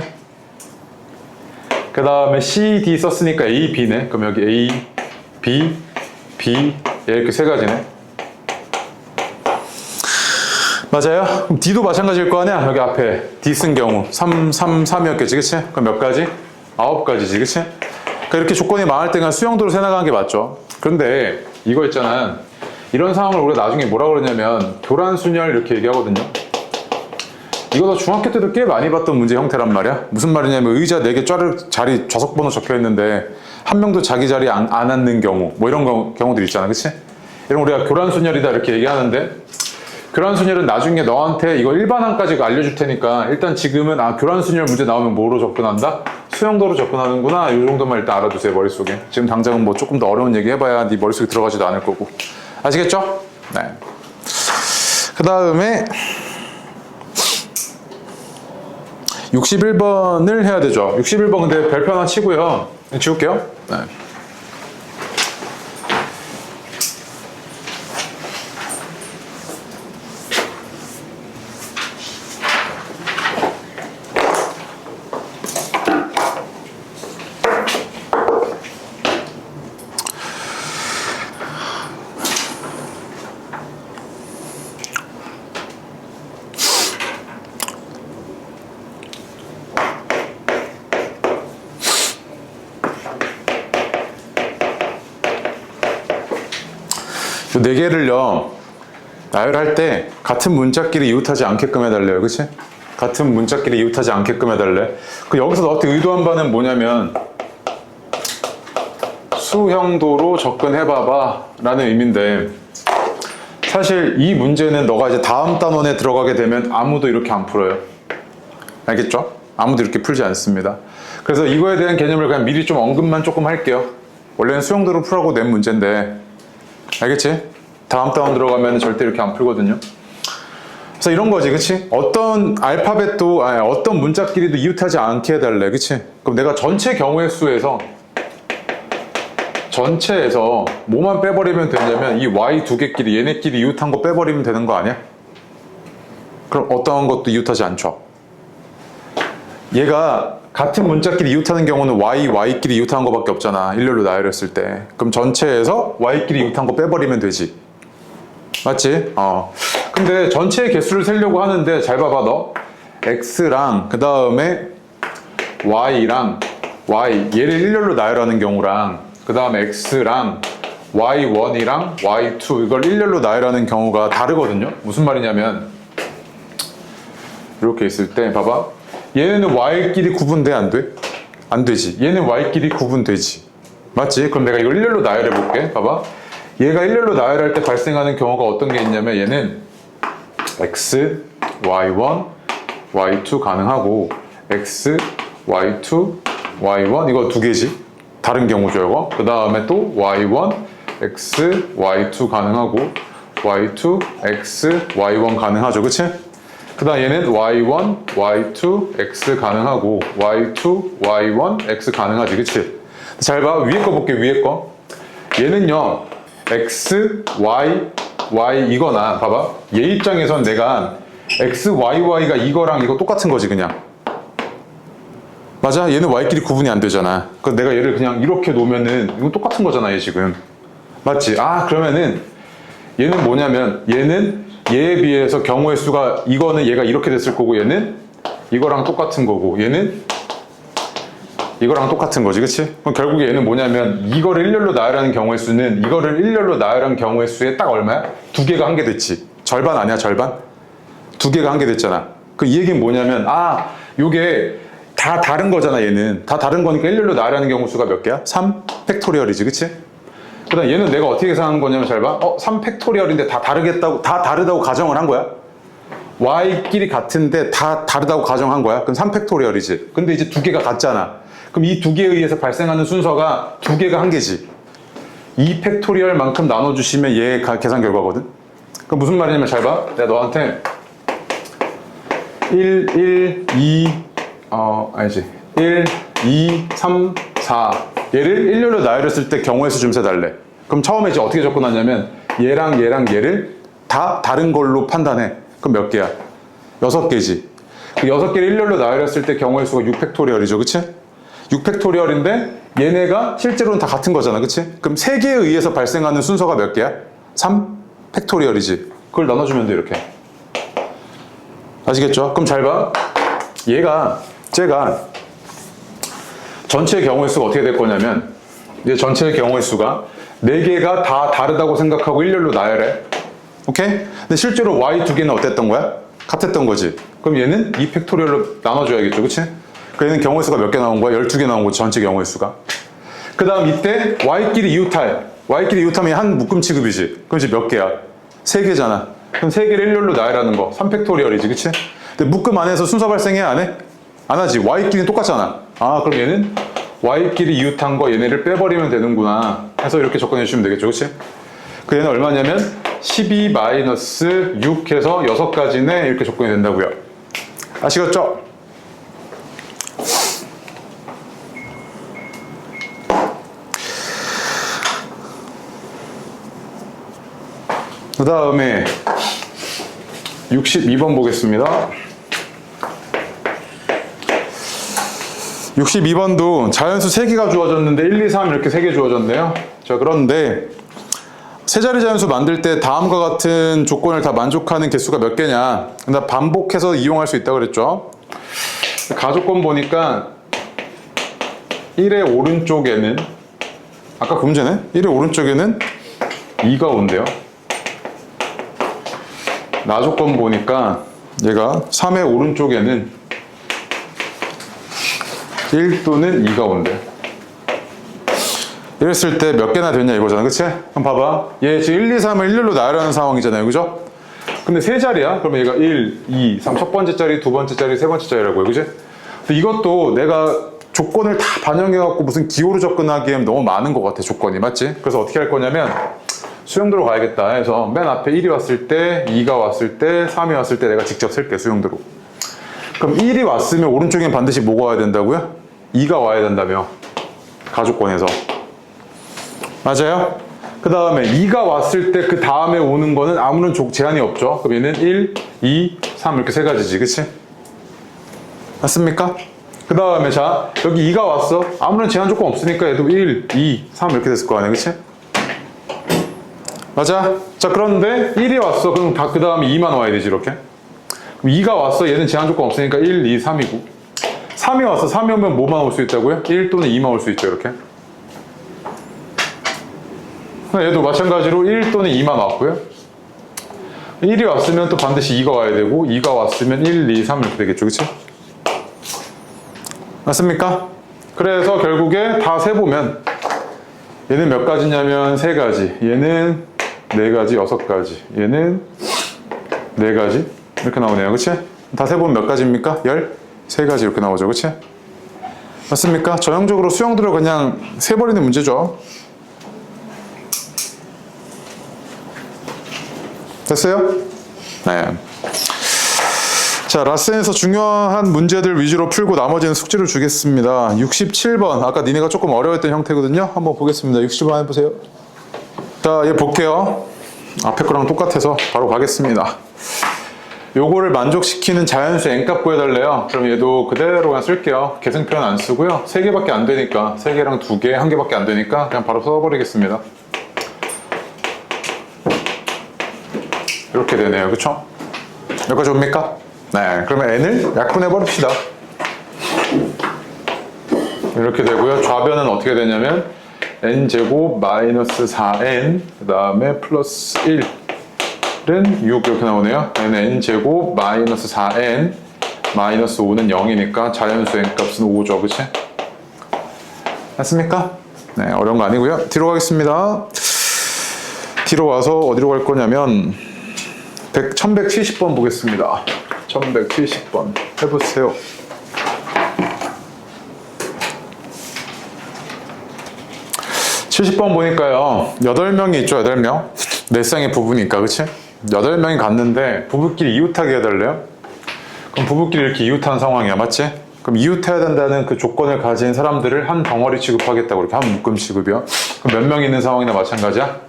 그 다음에 C, D 썼으니까 A, B네. 그럼 여기 A, B, B, 이렇게 세 가지네. 맞아요? 그럼 D도 마찬가지일 거 아니야? 여기 앞에 D 쓴 경우 3, 3, 3이었겠지, 그치? 그럼 몇 가지? 9가지지, 그치? 그러니까 이렇게 조건이 많을 때는 수용도로 세나가는 게 맞죠. 그런데 이거 있잖아. 이런 상황을 우리가 나중에 뭐라 그러냐면 교란순열 이렇게 얘기하거든요. 이거 너 중학교 때도 꽤 많이 봤던 문제 형태란 말이야. 무슨 말이냐면 의자 4개 자리 좌석번호 적혀 있는데 한 명도 자기 자리에 안 앉는 경우 뭐 이런 경우들 있잖아, 그치? 이런 우리가 교란순열이다 이렇게 얘기하는데 교란순열은 나중에 너한테 이거 일반항까지 알려줄 테니까 일단 지금은 교란순열 문제 나오면 뭐로 접근한다? 수용도로 접근하는구나. 이 정도만 일단 알아두세요, 머릿속에. 지금 당장은 뭐 조금 더 어려운 얘기 해봐야 네 머릿속에 들어가지도 않을 거고. 아시겠죠? 네. 그 다음에 61번을 해야 되죠. 61번 근데 별표 하나 치고요. 지울게요. 네. 이 네 개를요, 나열할 때 같은 문자끼리 이웃하지 않게끔 해달래요, 그치? 같은 문자끼리 이웃하지 않게끔 해달래. 그 여기서 너한테 의도한 바는 뭐냐면 수형도로 접근해봐봐 라는 의미인데, 사실 이 문제는 너가 이제 다음 단원에 들어가게 되면 아무도 이렇게 안 풀어요. 알겠죠? 아무도 이렇게 풀지 않습니다. 그래서 이거에 대한 개념을 그냥 미리 좀 언급만 조금 할게요. 원래는 수용도로 풀라고 낸 문제인데, 알겠지? 다음 단원 들어가면 절대 이렇게 안 풀거든요. 그래서 이런 거지, 그치? 어떤 알파벳도, 아니, 어떤 문자끼리도 이웃하지 않게 해달래, 그치? 그럼 내가 전체 경우의 수에서 전체에서 뭐만 빼버리면 되냐면 이 y 두 개끼리 얘네끼리 이웃한 거 빼버리면 되는 거 아니야? 그럼 어떤 것도 이웃하지 않죠. 얘가 같은 문자끼리 이웃하는 경우는 y끼리 이웃한 거밖에 없잖아. 일렬로 나열했을 때. 그럼 전체에서 y끼리 이웃한 거 빼버리면 되지. 맞지? 근데 전체의 개수를 세려고 하는데 잘 봐봐 너. x랑 그 다음에 y랑 얘를 일렬로 나열하는 경우랑 그 다음에 x랑 y1이랑 y2 이걸 일렬로 나열하는 경우가 다르거든요. 무슨 말이냐면 이렇게 있을 때 봐봐. 얘는 y끼리 구분돼 안 돼? 안 되지. 얘는 y끼리 구분되지. 맞지? 그럼 내가 이걸 일렬로 나열해 볼게. 봐봐. 얘가 일렬로 나열할 때 발생하는 경우가 어떤 게 있냐면 얘는 x, y1, y2 가능하고 x, y2, y1 이거 두 개지. 다른 경우죠 이거. 그 다음에 또 y1, x, y2 가능하고 y2, x, y1 가능하죠. 그치? 그 다음 얘는 y1, y2, x 가능하고 y2, y1, x 가능하지. 그치? 잘 봐. 위에 거 볼게. 위에 거. 얘는요 x, y 이거나 봐봐. 얘 입장에선 내가 x, y가 이거랑 이거 똑같은 거지 그냥. 맞아? 얘는 y끼리 구분이 안 되잖아. 그럼 내가 얘를 그냥 이렇게 놓으면은 이건 똑같은 거잖아 얘 지금. 맞지? 그러면은 얘는 뭐냐면 얘는 얘에 비해서 경우의 수가 이거는 얘가 이렇게 됐을 거고 얘는 이거랑 똑같은 거고 얘는 이거랑 똑같은 거지. 그치? 그럼 결국에 얘는 뭐냐면 이거를 일렬로 나열하는 경우의 수는 이거를 일렬로 나열한 경우의 수에 딱 얼마야? 두 개가 한 개 됐지. 절반 아니야 절반? 두 개가 한 개 됐잖아. 그 이 얘기는 뭐냐면 요게 다 다른 거잖아 얘는. 다 다른 거니까 일렬로 나열하는 경우 수가 몇 개야? 3 팩토리얼이지. 그치? 그 다음 얘는 내가 어떻게 계산한 거냐면 잘 봐. 3 팩토리얼인데 다 다르다고 가정을 한 거야. y끼리 같은데 다 다르다고 가정한 거야. 그럼 3 팩토리얼이지. 근데 이제 두 개가 같잖아. 그럼 이 두 개에 의해서 발생하는 순서가 두 개가 한 개지. 2 팩토리얼만큼 나눠주시면 얘 계산 결과거든. 그럼 무슨 말이냐면 잘 봐. 내가 너한테 1, 2, 3, 4 얘를 일렬로 나열했을 때 경우의 수 좀 세달래. 그럼 처음에 이제 어떻게 접근하냐면 얘를 다 다른 걸로 판단해. 그럼 몇 개야? 6개지. 그 6개를 일렬로 나열했을 때 경우의 수가 6팩토리얼이죠. 그치? 6팩토리얼인데 얘네가 실제로는 다 같은 거잖아. 그치? 그럼 3개에 의해서 발생하는 순서가 몇 개야? 3 팩토리얼이지. 그걸 나눠주면 돼 이렇게. 아시겠죠? 그럼 잘 봐. 쟤가 전체 경우의 수가 어떻게 될 거냐면 이제 전체 경우의 수가 4개가 다 다르다고 생각하고 일렬로 나열해. 오케이? 근데 실제로 y 두 개는 어땠던 거야? 같았던 거지. 그럼 얘는 2 팩토리얼로 나눠줘야겠죠. 그치? 그럼 얘는 경우의 수가 몇 개 나온 거야? 12개 나온 거지. 전체 경우의 수가. 그 다음 이때 y끼리 이웃하면 한 묶음 취급이지. 그럼 이제 몇 개야? 3개잖아. 그럼 3개를 일렬로 나열하는 거 3 팩토리얼이지. 그치? 근데 묶음 안에서 순서 발생해? 안 해? 안 하지. y끼리는 똑같잖아. 그럼 얘는 y끼리 이웃한 거 얘네를 빼버리면 되는구나 해서 이렇게 접근해 주시면 되겠죠. 그치? 그 얘는 얼마냐면 12-6 해서 6가지네 이렇게 접근이 된다고요. 아시겠죠? 그 다음에 62번 보겠습니다. 62번도 자연수 3개가 주어졌는데 1, 2, 3 이렇게 3개 주어졌네요. 자, 그런데 세자리 자연수 만들 때 다음과 같은 조건을 다 만족하는 개수가 몇 개냐. 나 반복해서 이용할 수 있다고 그랬죠. 가조건 보니까 1의 오른쪽에는 아까 그 문제네. 1의 오른쪽에는 2가 온대요. 나조건 보니까 얘가 3의 오른쪽에는 1 또는 2가 온대. 이랬을 때 몇 개나 됐냐 이거잖아. 그치? 그럼 봐봐. 얘 지금 1, 2, 3을 일렬로 나열하는 상황이잖아요. 그죠? 근데 세 자리야. 그러면 얘가 1, 2, 3 첫 번째 자리, 두 번째 자리, 세 번째 자리라고요. 그치? 근데 이것도 내가 조건을 다 반영해갖고 무슨 기호로 접근하기엔 너무 많은 것 같아. 조건이. 맞지? 그래서 어떻게 할 거냐면 수용도로 가야겠다 해서 맨 앞에 1이 왔을 때, 2가 왔을 때, 3이 왔을 때 내가 직접 쓸게. 수용도로. 그럼 1이 왔으면 오른쪽엔 반드시 뭐가 와야 된다고요? 2가 와야 된다며. 가조건에서. 맞아요? 그 다음에 2가 왔을 때 그 다음에 오는 거는 아무런 제한이 없죠. 그럼 얘는 1, 2, 3 이렇게 세 가지지. 그치? 맞습니까? 그 다음에 자 여기 2가 왔어. 아무런 제한 조건 없으니까 얘도 1, 2, 3 이렇게 됐을 거 아니야. 그치? 맞아? 자 그런데 1이 왔어. 그럼 그 다음에 2만 와야 되지 이렇게. 그럼 2가 왔어. 얘는 제한 조건 없으니까 1, 2, 3이고 3이 왔어. 3이 오면 뭐만 올 수 있다고요? 1 또는 2만 올 수 있죠. 이렇게. 얘도 마찬가지로 1 또는 2만 왔고요. 1이 왔으면 또 반드시 2가 와야 되고 2가 왔으면 1, 2, 3 이렇게 되겠죠. 그치? 맞습니까? 그래서 결국에 다 세보면 얘는 몇 가지냐면 3가지, 얘는 4가지, 6가지, 얘는 4가지 이렇게 나오네요. 그치? 다 세보면 몇 가지입니까? 13가지 이렇게 나오죠. 그치? 맞습니까? 전형적으로 수형들을 그냥 세버리는 문제죠. 됐어요? 네. 자, 라센에서 중요한 문제들 위주로 풀고 나머지는 숙제를 주겠습니다. 67번. 아까 니네가 조금 어려웠던 형태거든요. 한번 보겠습니다. 60번 해보세요. 자, 얘 볼게요. 앞에 거랑 똑같아서 바로 가겠습니다. 요거를 만족시키는 자연수 n값 구해달래요. 그럼 얘도 그대로 그냥 쓸게요. 계승표현 안 쓰고요. 3개밖에 안 되니까 3개랑 2개, 1개밖에 안 되니까 그냥 바로 써버리겠습니다. 이렇게 되네요. 그쵸? 여기까지 옵니까? 네. 그러면 n을 약분해 버립시다. 이렇게 되고요. 좌변은 어떻게 되냐면 n제곱 마이너스 4n 그 다음에 플러스 1은 6 이렇게 나오네요. n제곱 마이너스 4n 마이너스 5는 0이니까 자연수 n값은 5죠. 그치? 맞습니까? 네. 어려운 거 아니고요. 뒤로 가겠습니다. 뒤로 와서 어디로 갈 거냐면 1170번 보겠습니다. 1170번 해보세요. (70번) 보니까요 8명이 있죠. 8명 네 쌍의 부부니까. 그치? 8명이 갔는데 부부끼리 이웃하게 해달래요. 그럼 부부끼리 이렇게 이웃한 상황이야. 맞지? 그럼 이웃해야 된다는 그 조건을 가진 사람들을 한 덩어리 취급하겠다고. 이렇게 한 묶음 취급이요. 그럼 몇 명 있는 상황이나 마찬가지야?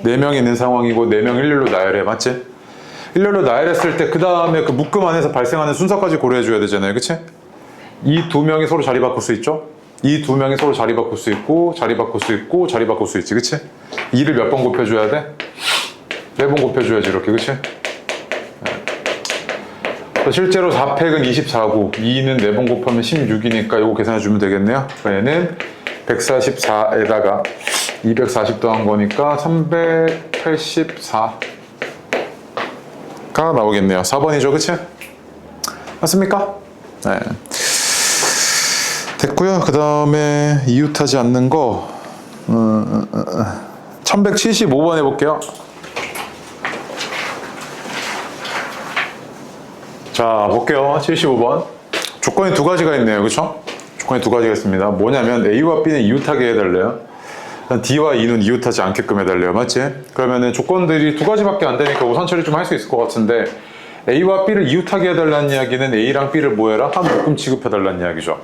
4명 있는 상황이고 4명 일렬로 나열해. 맞지? 일렬로 나열했을 때 그 다음에 그 묶음 안에서 발생하는 순서까지 고려해줘야 되잖아요. 그치? 이 2명이 서로 자리 바꿀 수 있죠? 이 2명이 서로 자리 바꿀 수 있고 자리 바꿀 수 있고 자리 바꿀 수 있지. 그치? 2를 몇 번 곱해줘야 돼? 4번 곱해줘야지. 이렇게. 그치? 네. 실제로 4팩은 24고 2는 4번 곱하면 16이니까 이거 계산해주면 되겠네요. 얘는 144에다가 240 더한 거니까 384 가 나오겠네요. 4번이죠. 그치? 맞습니까? 네. 됐고요. 그 다음에 이웃하지 않는 거 1175번 해볼게요. 자, 볼게요. 75번. 조건이 2가지가 있네요. 그쵸? 조건이 2가지가 있습니다. 뭐냐면 A와 B는 이웃하게 해달래요. D와 E는 이웃하지 않게끔 해달래요. 맞지? 그러면은 조건들이 2가지밖에 안 되니까 우선 처리 좀 할 수 있을 것 같은데 A와 B를 이웃하게 해달라는 이야기는 A랑 B를 뭐 해라? 한 묶음 취급해달라는 이야기죠.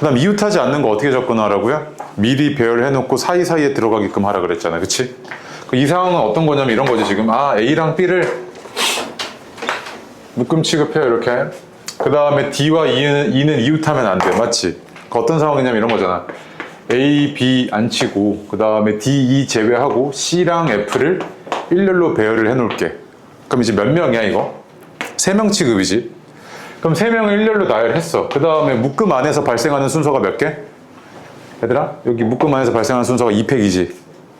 그 다음 이웃하지 않는 거 어떻게 접근하라고요? 미리 배열해놓고 사이사이에 들어가게끔 하라 그랬잖아. 그치? 이 상황은 어떤 거냐면 이런 거지 지금. A랑 B를 묶음 취급해요. 이렇게. 그 다음에 D와 E는 이웃하면 안 돼. 맞지? 그 어떤 상황이냐면 이런 거잖아. A, B 안 치고 그 다음에 D, E 제외하고 C랑 F를 일렬로 배열을 해놓을게. 그럼 이제 몇 명이야 이거? 3명 취급이지. 그럼 3명을 일렬로 나열했어. 그 다음에 묶음 안에서 발생하는 순서가 몇 개? 얘들아 여기 묶음 안에서 발생하는 순서가 2팩이지.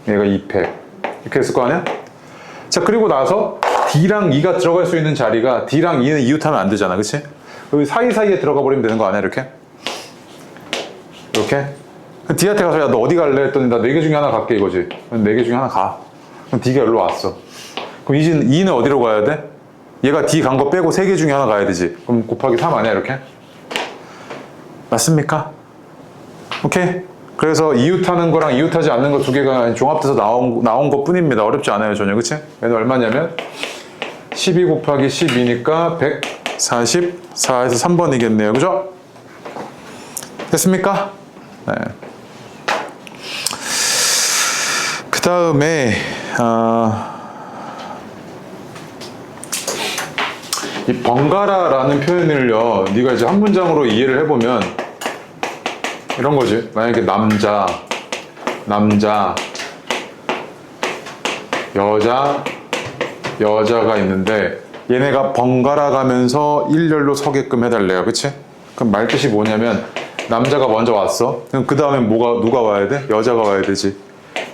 얘가 2팩 이렇게 했을 거 아니야? 자 그리고 나서 D랑 E가 들어갈 수 있는 자리가 D랑 E는 이웃하면 안 되잖아. 그치? 여기 사이사이에 들어가 버리면 되는 거 아니야? 이렇게? 이렇게? D한테 가서 야 너 어디 갈래? 했더니 나 4개 중에 하나 갈게 이거지. 4개 중에 하나 가. 그럼 D가 여기로 왔어. 그럼 E는 어디로 가야 돼? 얘가 D 간 거 빼고 3개 중에 하나 가야 되지. 그럼 곱하기 3 아니야 이렇게? 맞습니까? 오케이? 그래서 이웃하는 거랑 이웃하지 않는 거 2개가 종합돼서 나온 것 뿐입니다. 어렵지 않아요 전혀. 그치? 얘는 얼마냐면 12 곱하기 12니까 144에서 3번이겠네요. 그죠? 됐습니까? 네. 그 다음에 이 번갈아라는 표현을요 네가 이제 한 문장으로 이해를 해보면 이런 거지. 만약에 남자 여자가 있는데 얘네가 번갈아 가면서 일렬로 서게끔 해달래요. 그치? 그럼 말뜻이 뭐냐면 남자가 먼저 왔어. 그럼 그 다음에 누가 와야 돼? 여자가 와야 되지.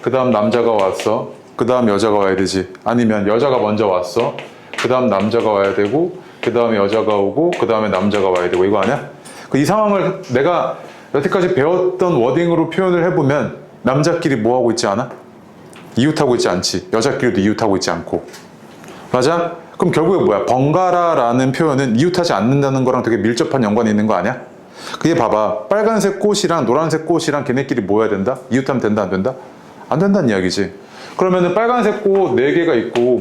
그 다음 남자가 왔어. 그 다음 여자가 와야 되지. 아니면 여자가 먼저 왔어. 그 다음 남자가 와야 되고, 그 다음에 여자가 오고, 그 다음에 남자가 와야 되고. 이거 아니야? 이 상황을 내가 여태까지 배웠던 워딩으로 표현을 해보면 남자끼리 뭐 하고 있지 않아? 이웃하고 있지 않지. 여자끼리도 이웃하고 있지 않고. 맞아? 그럼 결국에 뭐야? 번갈아라는 표현은 이웃하지 않는다는 거랑 되게 밀접한 연관이 있는 거 아니야? 그게 봐봐. 빨간색 꽃이랑 노란색 꽃이랑 걔네끼리 뭐 해야 된다? 이웃하면 된다 안 된다? 안 된다는 이야기지. 그러면은 빨간색 꽃 4개가 있고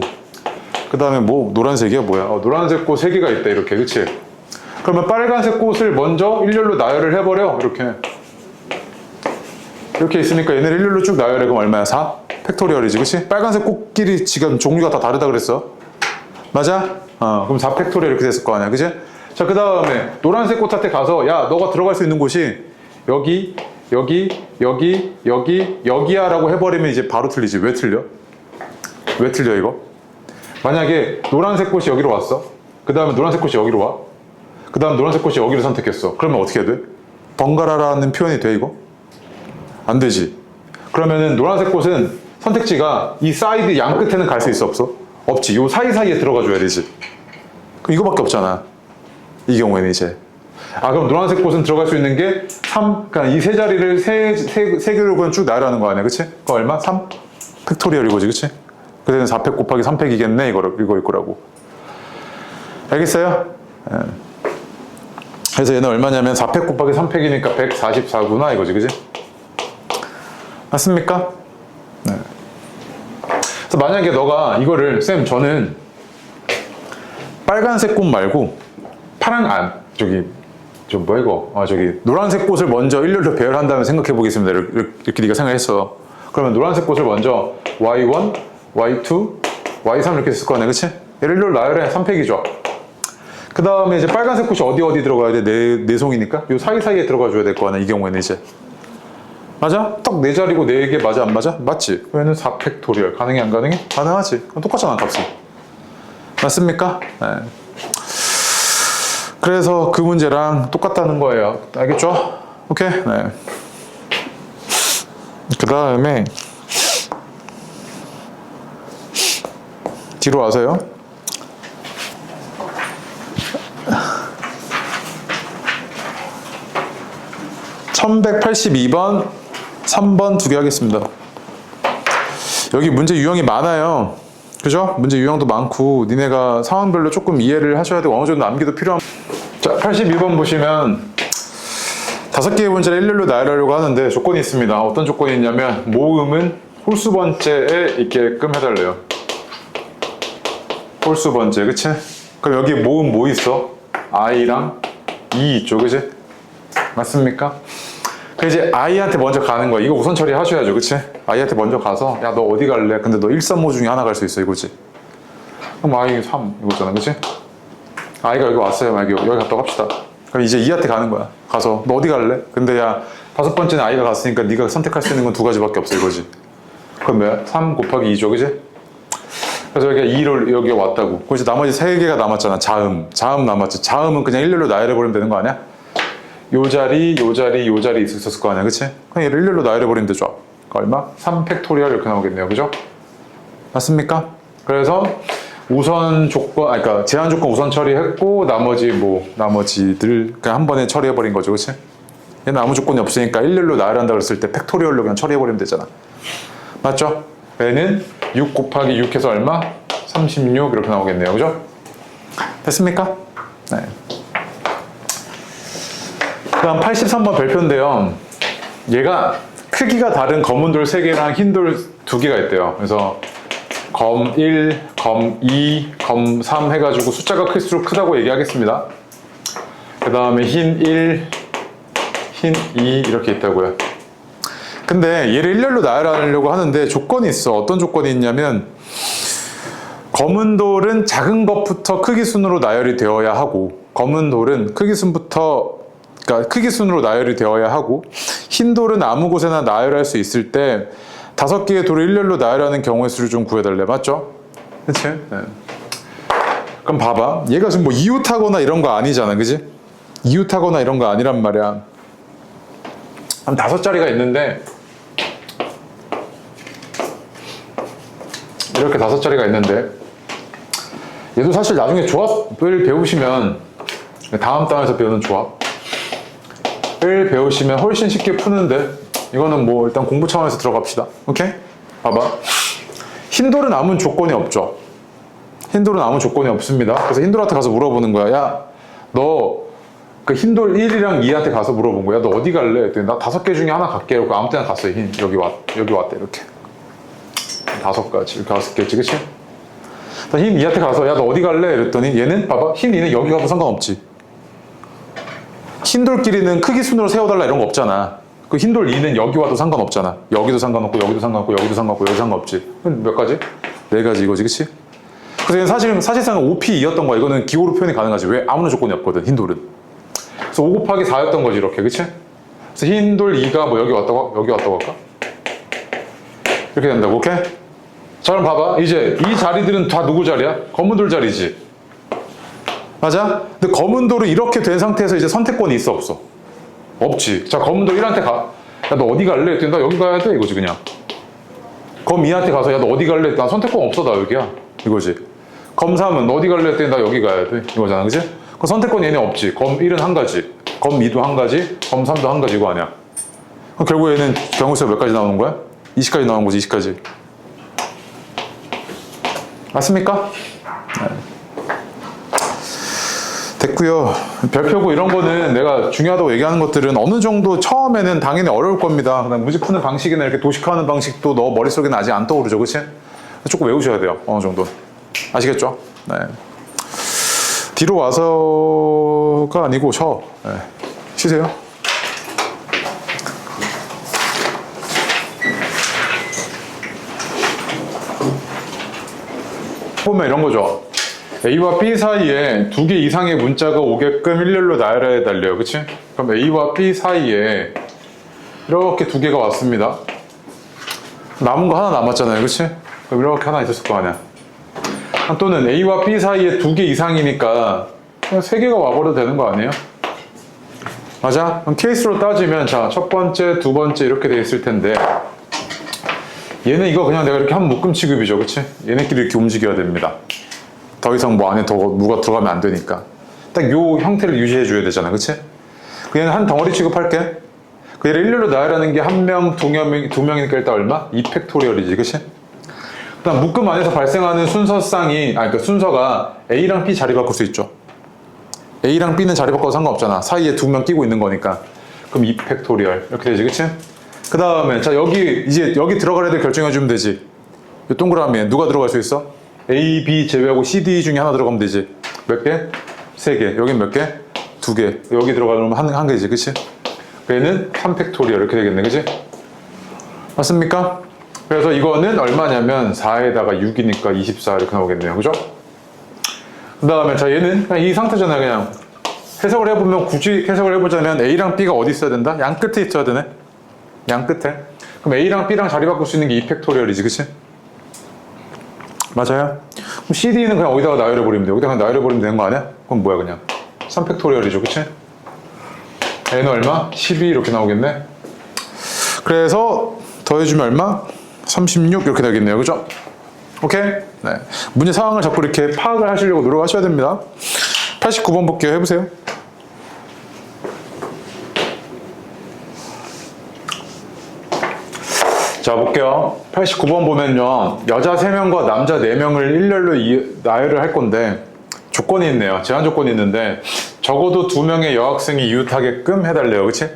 그 다음에 뭐 노란색이야 뭐야? 노란색 꽃 3개가 있다 이렇게. 그치? 그러면 빨간색 꽃을 먼저 일렬로 나열을 해버려. 이렇게 있으니까 얘네를 일렬로 쭉 나열해. 그럼 얼마야? 4? 팩토리얼이지. 그치? 빨간색 꽃끼리 지금 종류가 다 다르다 그랬어. 맞아? 그럼 4 팩토리얼 이렇게 됐을 거 아니야. 그치? 자, 그 다음에 노란색 꽃한테 가서 야 너가 들어갈 수 있는 곳이 여기야 라고 해버리면 이제 바로 틀리지. 왜 틀려? 왜 틀려 이거? 만약에 노란색 꽃이 여기로 왔어. 그 다음에 노란색 꽃이 여기로 와. 그 다음 노란색 꽃이 여기를 선택했어. 그러면 어떻게 해야 돼? 번갈아라는 표현이 돼 이거? 안 되지. 그러면은 노란색 꽃은 선택지가 이 사이드 양 끝에는 갈 수 있어 없어? 없지. 요 사이사이에 들어가 줘야 되지. 그럼 이거밖에 없잖아. 이 경우에는 이제 그럼 노란색 꽃은 들어갈 수 있는 게 3, 그러니까 이 세 자리를 세 개로 그냥 쭉 나열하는 거 아니야. 그치? 그거 얼마? 3 팩토리얼 이거지. 그치? 그때는 4팩 곱하기 3팩이겠네 이거일 거라고. 알겠어요? 그래서 얘는 얼마냐면 4팩 곱하기 3팩이니까 144구나 이거지. 그치? 맞습니까? 네. 그래서 만약에 너가 이거를 쌤 저는 빨간색 꽃 말고 노란색 꽃을 먼저 일렬로 배열한 다음에 생각해 보겠습니다. 이렇게 네가 생각했어. 그러면 노란색 꽃을 먼저 Y1, Y2, Y3 이렇게 쓸 거 아니야. 그치? 얘를 일렬로 나열해. 3팩이죠. 그 다음에 이제 빨간색 꽃이 어디 들어가야 돼? 네 송이니까 요 사이사이에 들어가 줘야 될 거 아니야. 이 경우에는 이제 맞아? 딱 4자리고 4개 맞아 안 맞아? 맞지? 그러면 4팩토리얼 가능해 안 가능해? 가능하지. 그럼 똑같잖아 값이. 맞습니까? 네. 그래서 그 문제랑 똑같다는 거예요. 알겠죠? 오케이? 네. 그 다음에 뒤로 와서요. 1182번 3번 2개 하겠습니다. 여기 문제 유형이 많아요. 그죠? 문제 유형도 많고 니네가 상황별로 조금 이해를 하셔야 되고 어느 정도 암기도 필요한. 자, 82번 보시면 5개의 문제를 일렬로 나열하려고 하는데 조건이 있습니다. 어떤 조건이 있냐면 모음은 홀수 번째에 있게끔 해달래요. 홀수 번째. 그치? 그럼 여기 모음 뭐 있어? I랑 E 있죠. 그치? 맞습니까? 이제 I한테 먼저 가는 거야. 이거 우선 처리하셔야죠. 그치? I한테 먼저 가서 야 너 어디 갈래? 근데 너 1, 3, 5 중에 하나 갈 수 있어. 이거지. 그럼 I 3 이거잖아. 그치? I가 여기 왔어요. 여기 갔다 갑시다. 그럼 이제 E한테 가는 거야. 가서 너 어디 갈래? 근데 야 5번째는 I가 갔으니까 네가 선택할 수 있는 건 2가지밖에 없어. 이거지. 그럼 뭐야? 3 곱하기 2죠. 그치? 그래서 여기가 2를 여기 왔다고. 그럼 이제 나머지 3개가 남았잖아. 자음 남았지. 자음은 그냥 일렬로 나열해버리면 되는 거 아니야? 요 자리 있었을 거 아니야. 그치? 그냥 얘를 일렬로 나열해버리면 되죠. 얼마? 3 팩토리얼 이렇게 나오겠네요. 그죠? 맞습니까? 그래서 우선 조건, 그러니까 제한 조건 우선 처리했고 나머지들 그냥 한 번에 처리해버린 거죠. 그치? 얘는 아무 조건이 없으니까 일렬로 나열한다 그랬을 때 팩토리얼로 그냥 처리해버리면 되잖아. 맞죠? 얘는 6 곱하기 6 해서 얼마? 36 이렇게 나오겠네요. 그죠? 됐습니까? 네. 그 다음 83번 별표인데요. 얘가 크기가 다른 검은 돌 3개랑 흰 돌 2개가 있대요. 그래서 검 1, 검 2, 검 3 해가지고 숫자가 클수록 크다고 얘기하겠습니다. 그 다음에 흰 1, 흰 2 이렇게 있다고요. 근데 얘를 일렬로 나열하려고 하는데 조건이 있어. 어떤 조건이 있냐면 검은 돌은 작은 것부터 크기 순으로 나열이 되어야 하고 검은 돌은 크기 순부터 그러니까 크기 순으로 나열이 되어야 하고 흰 돌은 아무 곳에나 나열할 수 있을 때 5개의 돌을 일렬로 나열하는 경우의 수를 좀 구해달래. 맞죠? 그치? 네. 그럼 봐봐. 얘가 지금 뭐 이웃하거나 이런 거 아니잖아. 그지? 이웃하거나 이런 거 아니란 말이야. 한 5자리가 있는데 이렇게 5자리가 있는데 얘도 사실 나중에 조합을 배우시면 다음 단에서 배우는 조합을 배우시면 훨씬 쉽게 푸는데 이거는 뭐 일단 공부 차원에서 들어갑시다. 오케이? 봐봐. 흰돌은 아무 조건이 없죠. 흰돌은 아무 조건이 없습니다. 그래서 흰돌한테 가서 물어보는 거야. 야, 너 그 흰돌 1이랑 2한테 가서 물어본 거야. 너 어디 갈래? 했더니 나 5개 중에 하나 갈게. 이러고 아무 때나 갔어요. 여기 왔대. 이렇게. 5가지. 이렇게 5개지. 그치? 흰 2한테 가서 야, 너 어디 갈래? 이랬더니 얘는 봐봐. 흰 2는 여기 가도 상관없지. 흰돌끼리는 크기 순으로 세워달라 이런 거 없잖아. 그 흰돌 2는 여기 와도 상관없잖아. 여기도 상관없고 여기도 상관없고 여기도 상관없고 여기도 상관없지. 몇 가지? 4가지 이거지. 그치? 그래서 얘는 사실상 5P2였던 거야. 이거는 기호로 표현이 가능하지. 왜? 아무런 조건이 없거든. 흰돌은. 그래서 5 곱하기 4였던 거지. 이렇게. 그치? 그래서 흰돌 2가 뭐 여기 왔다고 할까? 이렇게 된다고. 오케이? 자, 그럼 봐봐. 이제 이 자리들은 다 누구 자리야? 검은 돌 자리지. 맞아? 근데 검은 돌은 이렇게 된 상태에서 이제 선택권이 있어, 없어? 없지. 자, 검은 돌 1한테 가. 야, 너 어디 갈래? 했더니 나 여기 가야 돼. 이거지, 그냥. 검 2한테 가서 야, 너 어디 갈래? 나 선택권 없어, 나 여기야. 이거지. 검 3은 너 어디 갈래? 했더니 나 여기 가야 돼. 이거잖아, 그지? 그 선택권 얘네 없지. 검 1은 한 가지, 검 2도 한 가지, 검 3도 한 가지. 이거 아니야. 그럼 결국 얘는 경우수가 몇 가지 나오는 거야? 20까지 나오는 거지, 20까지. 맞습니까? 네. 됐고요. 별표고 이런 거는 내가 중요하다고 얘기하는 것들은 어느 정도 처음에는 당연히 어려울 겁니다. 그다음 문제 푸는 방식이나 이렇게 도식화하는 방식도 너 머릿속에는 아직 안 떠오르죠, 그치? 조금 외우셔야 돼요, 어느 정도. 아시겠죠? 네. 뒤로 와서가 아니고 쉬어. 네. 쉬세요. 보면 이런 거죠. A와 B 사이에 2개 이상의 문자가 오게끔 일렬로 나열해 달래요. 그치? 그럼 A와 B 사이에 이렇게 2개가 왔습니다. 남은 거 하나 남았잖아요. 그치? 그럼 이렇게 하나 있었을 거 아니야. 또는 A와 B 사이에 2개 이상이니까 그냥 3개가 와버려도 되는 거 아니에요? 맞아? 그럼 케이스로 따지면 자, 첫 번째, 두 번째 이렇게 돼 있을 텐데 얘는 이거 그냥 내가 이렇게 한 묶음 취급이죠. 그치? 얘네끼리 이렇게 움직여야 됩니다. 더 이상 뭐 안에 더 누가 들어가면 안 되니까 딱 요 형태를 유지해 줘야 되잖아. 그치? 그냥 한 덩어리 취급할게. 그 얘를 일렬로 나열하는 게 1명, 2명이니까 일단 얼마? 2팩토리얼이지. 그치? 그다음 묶음 안에서 발생하는 순서상이 그러니까 순서가 A랑 B 자리 바꿀 수 있죠. A랑 B는 자리 바꿔도 상관없잖아. 사이에 2명 끼고 있는 거니까. 그럼 2팩토리얼 이렇게 되지. 그치? 그 다음에 자 여기 들어갈 애들 결정해 주면 되지. 이 동그라미에 누가 들어갈 수 있어? A, B 제외하고 C, D 중에 하나 들어가면 되지. 몇 개? 3개. 여긴 몇 개? 2개. 여기 들어가면 한 개지. 그치? 얘는 3팩토리얼 이렇게 되겠네. 그치? 맞습니까? 그래서 이거는 얼마냐면 4에다가 6이니까 24 이렇게 나오겠네요. 그죠? 그 다음에 자 얘는 그냥 이 상태잖아요. 그냥 해석을 해보면 굳이 해석을 해보자면 A랑 B가 어디 있어야 된다? 양 끝에 있어야 되네. 양 끝에. 그럼 A랑 B랑 자리 바꿀 수 있는 게 2팩토리얼이지. 그치? 맞아요? 그럼 CD는 그냥 어디다가 나열해버리면 돼. 여기다가 그냥 나열해버리면 되는 거 아니야? 그럼 뭐야 그냥 3팩토리얼이죠. 그치? N은 얼마? 12 이렇게 나오겠네. 그래서 더해주면 얼마? 36 이렇게 되겠네요. 그죠? 오케이? 네. 문제 상황을 자꾸 이렇게 파악을 하시려고 노력하셔야 됩니다. 89번 볼게요. 해보세요. 자, 볼게요. 89번 보면요. 여자 3명과 남자 4명을 일렬로 나열을 할 건데 조건이 있네요. 제한 조건이 있는데 적어도 2명의 여학생이 이웃하게끔 해달래요. 그치?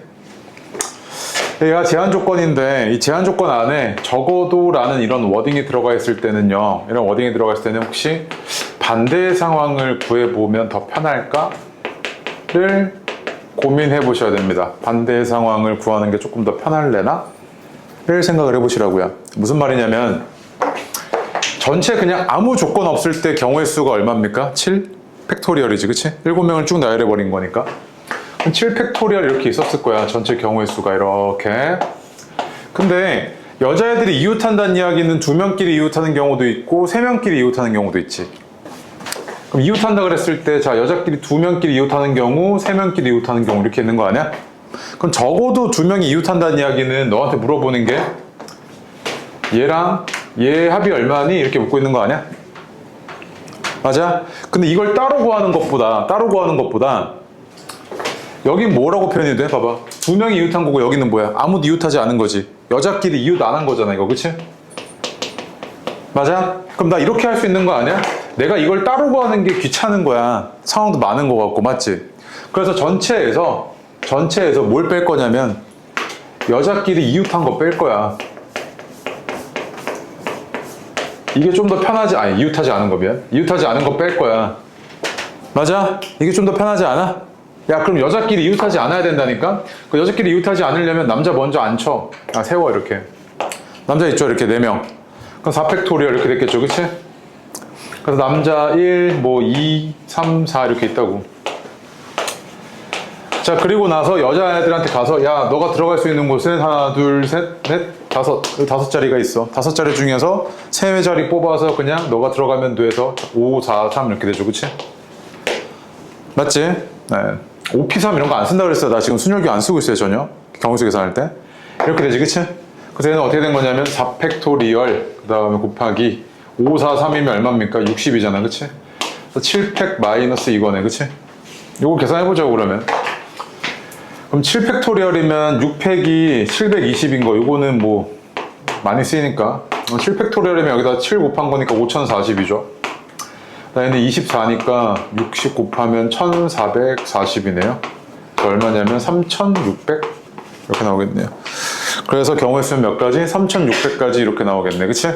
얘가 제한 조건인데 이 제한 조건 안에 적어도라는 이런 워딩이 들어가 있을 때는요. 이런 워딩이 들어가 있을 때는 혹시 반대의 상황을 구해보면 더 편할까를 고민해 보셔야 됩니다. 반대의 상황을 구하는 게 조금 더 편할래나? 를 생각을 해보시라고요. 무슨 말이냐면 전체 그냥 아무 조건 없을 때 경우의 수가 얼마입니까? 7 팩토리얼이지, 그치? 7명을 쭉 나열해 버린 거니까. 그럼 7 팩토리얼 이렇게 있었을 거야. 전체 경우의 수가 이렇게. 근데 여자애들이 이웃한다는 이야기는 2명끼리 이웃하는 경우도 있고 3명끼리 이웃하는 경우도 있지. 그럼 이웃한다 그랬을 때 자, 여자끼리 2명끼리 이웃하는 경우 3명끼리 이웃하는 경우 이렇게 있는 거 아니야? 그럼 적어도 2명이 이웃한다는 이야기는 너한테 물어보는 게 얘랑 얘 합이 얼마니? 이렇게 묻고 있는 거 아니야? 맞아? 근데 이걸 따로 구하는 것보다 여긴 뭐라고 표현이 돼? 봐봐. 2명이 이웃한 거고 여기는 뭐야? 아무도 이웃하지 않은 거지. 여자끼리 이웃 안 한 거잖아, 이거. 그치? 맞아? 그럼 나 이렇게 할 수 있는 거 아니야? 내가 이걸 따로 구하는 게 귀찮은 거야. 상황도 많은 거 같고, 맞지? 그래서 전체에서 뭘 뺄 거냐면 여자끼리 이웃한 거 뺄 거야. 이게 좀 더 편하지, 아니 이웃하지 않은 거 미안. 이웃하지 않은 거 뺄 거야. 맞아? 이게 좀 더 편하지 않아? 야, 그럼 여자끼리 이웃하지 않아야 된다니까? 그 여자끼리 이웃하지 않으려면 남자 먼저 앉혀. 아, 세워 이렇게. 남자 있죠, 이렇게 4명. 그럼 4팩토리얼 이렇게 됐겠죠, 그치? 그래서 남자 1, 뭐 2, 3, 4 이렇게 있다고. 자, 그리고 나서 여자애들한테 가서 야, 너가 들어갈 수 있는 곳은 하나, 둘, 셋, 넷, 다섯 자리가 있어. 5자리 중에서 3자리 뽑아서 그냥 너가 들어가면 돼서 5, 4, 3 이렇게 되죠, 그치? 맞지? 네. OP3 이런 거 안 쓴다 그랬어요. 나 지금 순열교 안 쓰고 있어요, 전혀. 경우수 계산할 때. 이렇게 되지, 그치? 그래서 얘는 어떻게 된 거냐면 4팩토리얼 그 다음에 곱하기 5, 4, 3이면 얼마입니까? 60이잖아, 그치? 그래서 7팩 마이너스 이거네, 그치? 이거 계산해보자고, 그러면. 그럼 7팩토리얼이면 6팩이 720인 거, 이거는 뭐 많이 쓰이니까 7팩토리얼이면 여기다 7 곱한 거니까 5040이죠. 근데 24니까 60 곱하면 1440이네요. 얼마냐면 3600 이렇게 나오겠네요. 그래서 경우의 수는 몇 가지? 3600까지 이렇게 나오겠네, 그치?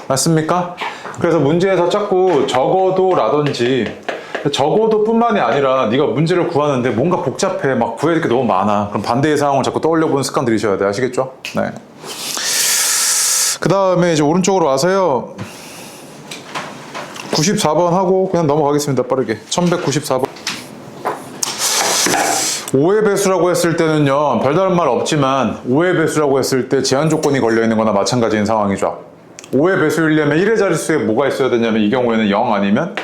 맞습니까? 그래서 문제에서 자꾸 적어도라든지 적어도 뿐만이 아니라 네가 문제를 구하는데 뭔가 복잡해, 막 구해야 될 게 너무 많아. 그럼 반대의 상황을 자꾸 떠올려보는 습관 들이셔야 돼. 아시겠죠? 네. 그 다음에 이제 오른쪽으로 와서요. 94번 하고 그냥 넘어가겠습니다. 빠르게. 1194번. 5의 배수라고 했을 때는요, 별다른 말 없지만 5의 배수라고 했을 때 제한 조건이 걸려있는 거나 마찬가지인 상황이죠. 5의 배수이려면 1의 자릿수에 뭐가 있어야 되냐면 이 경우에는 0 아니면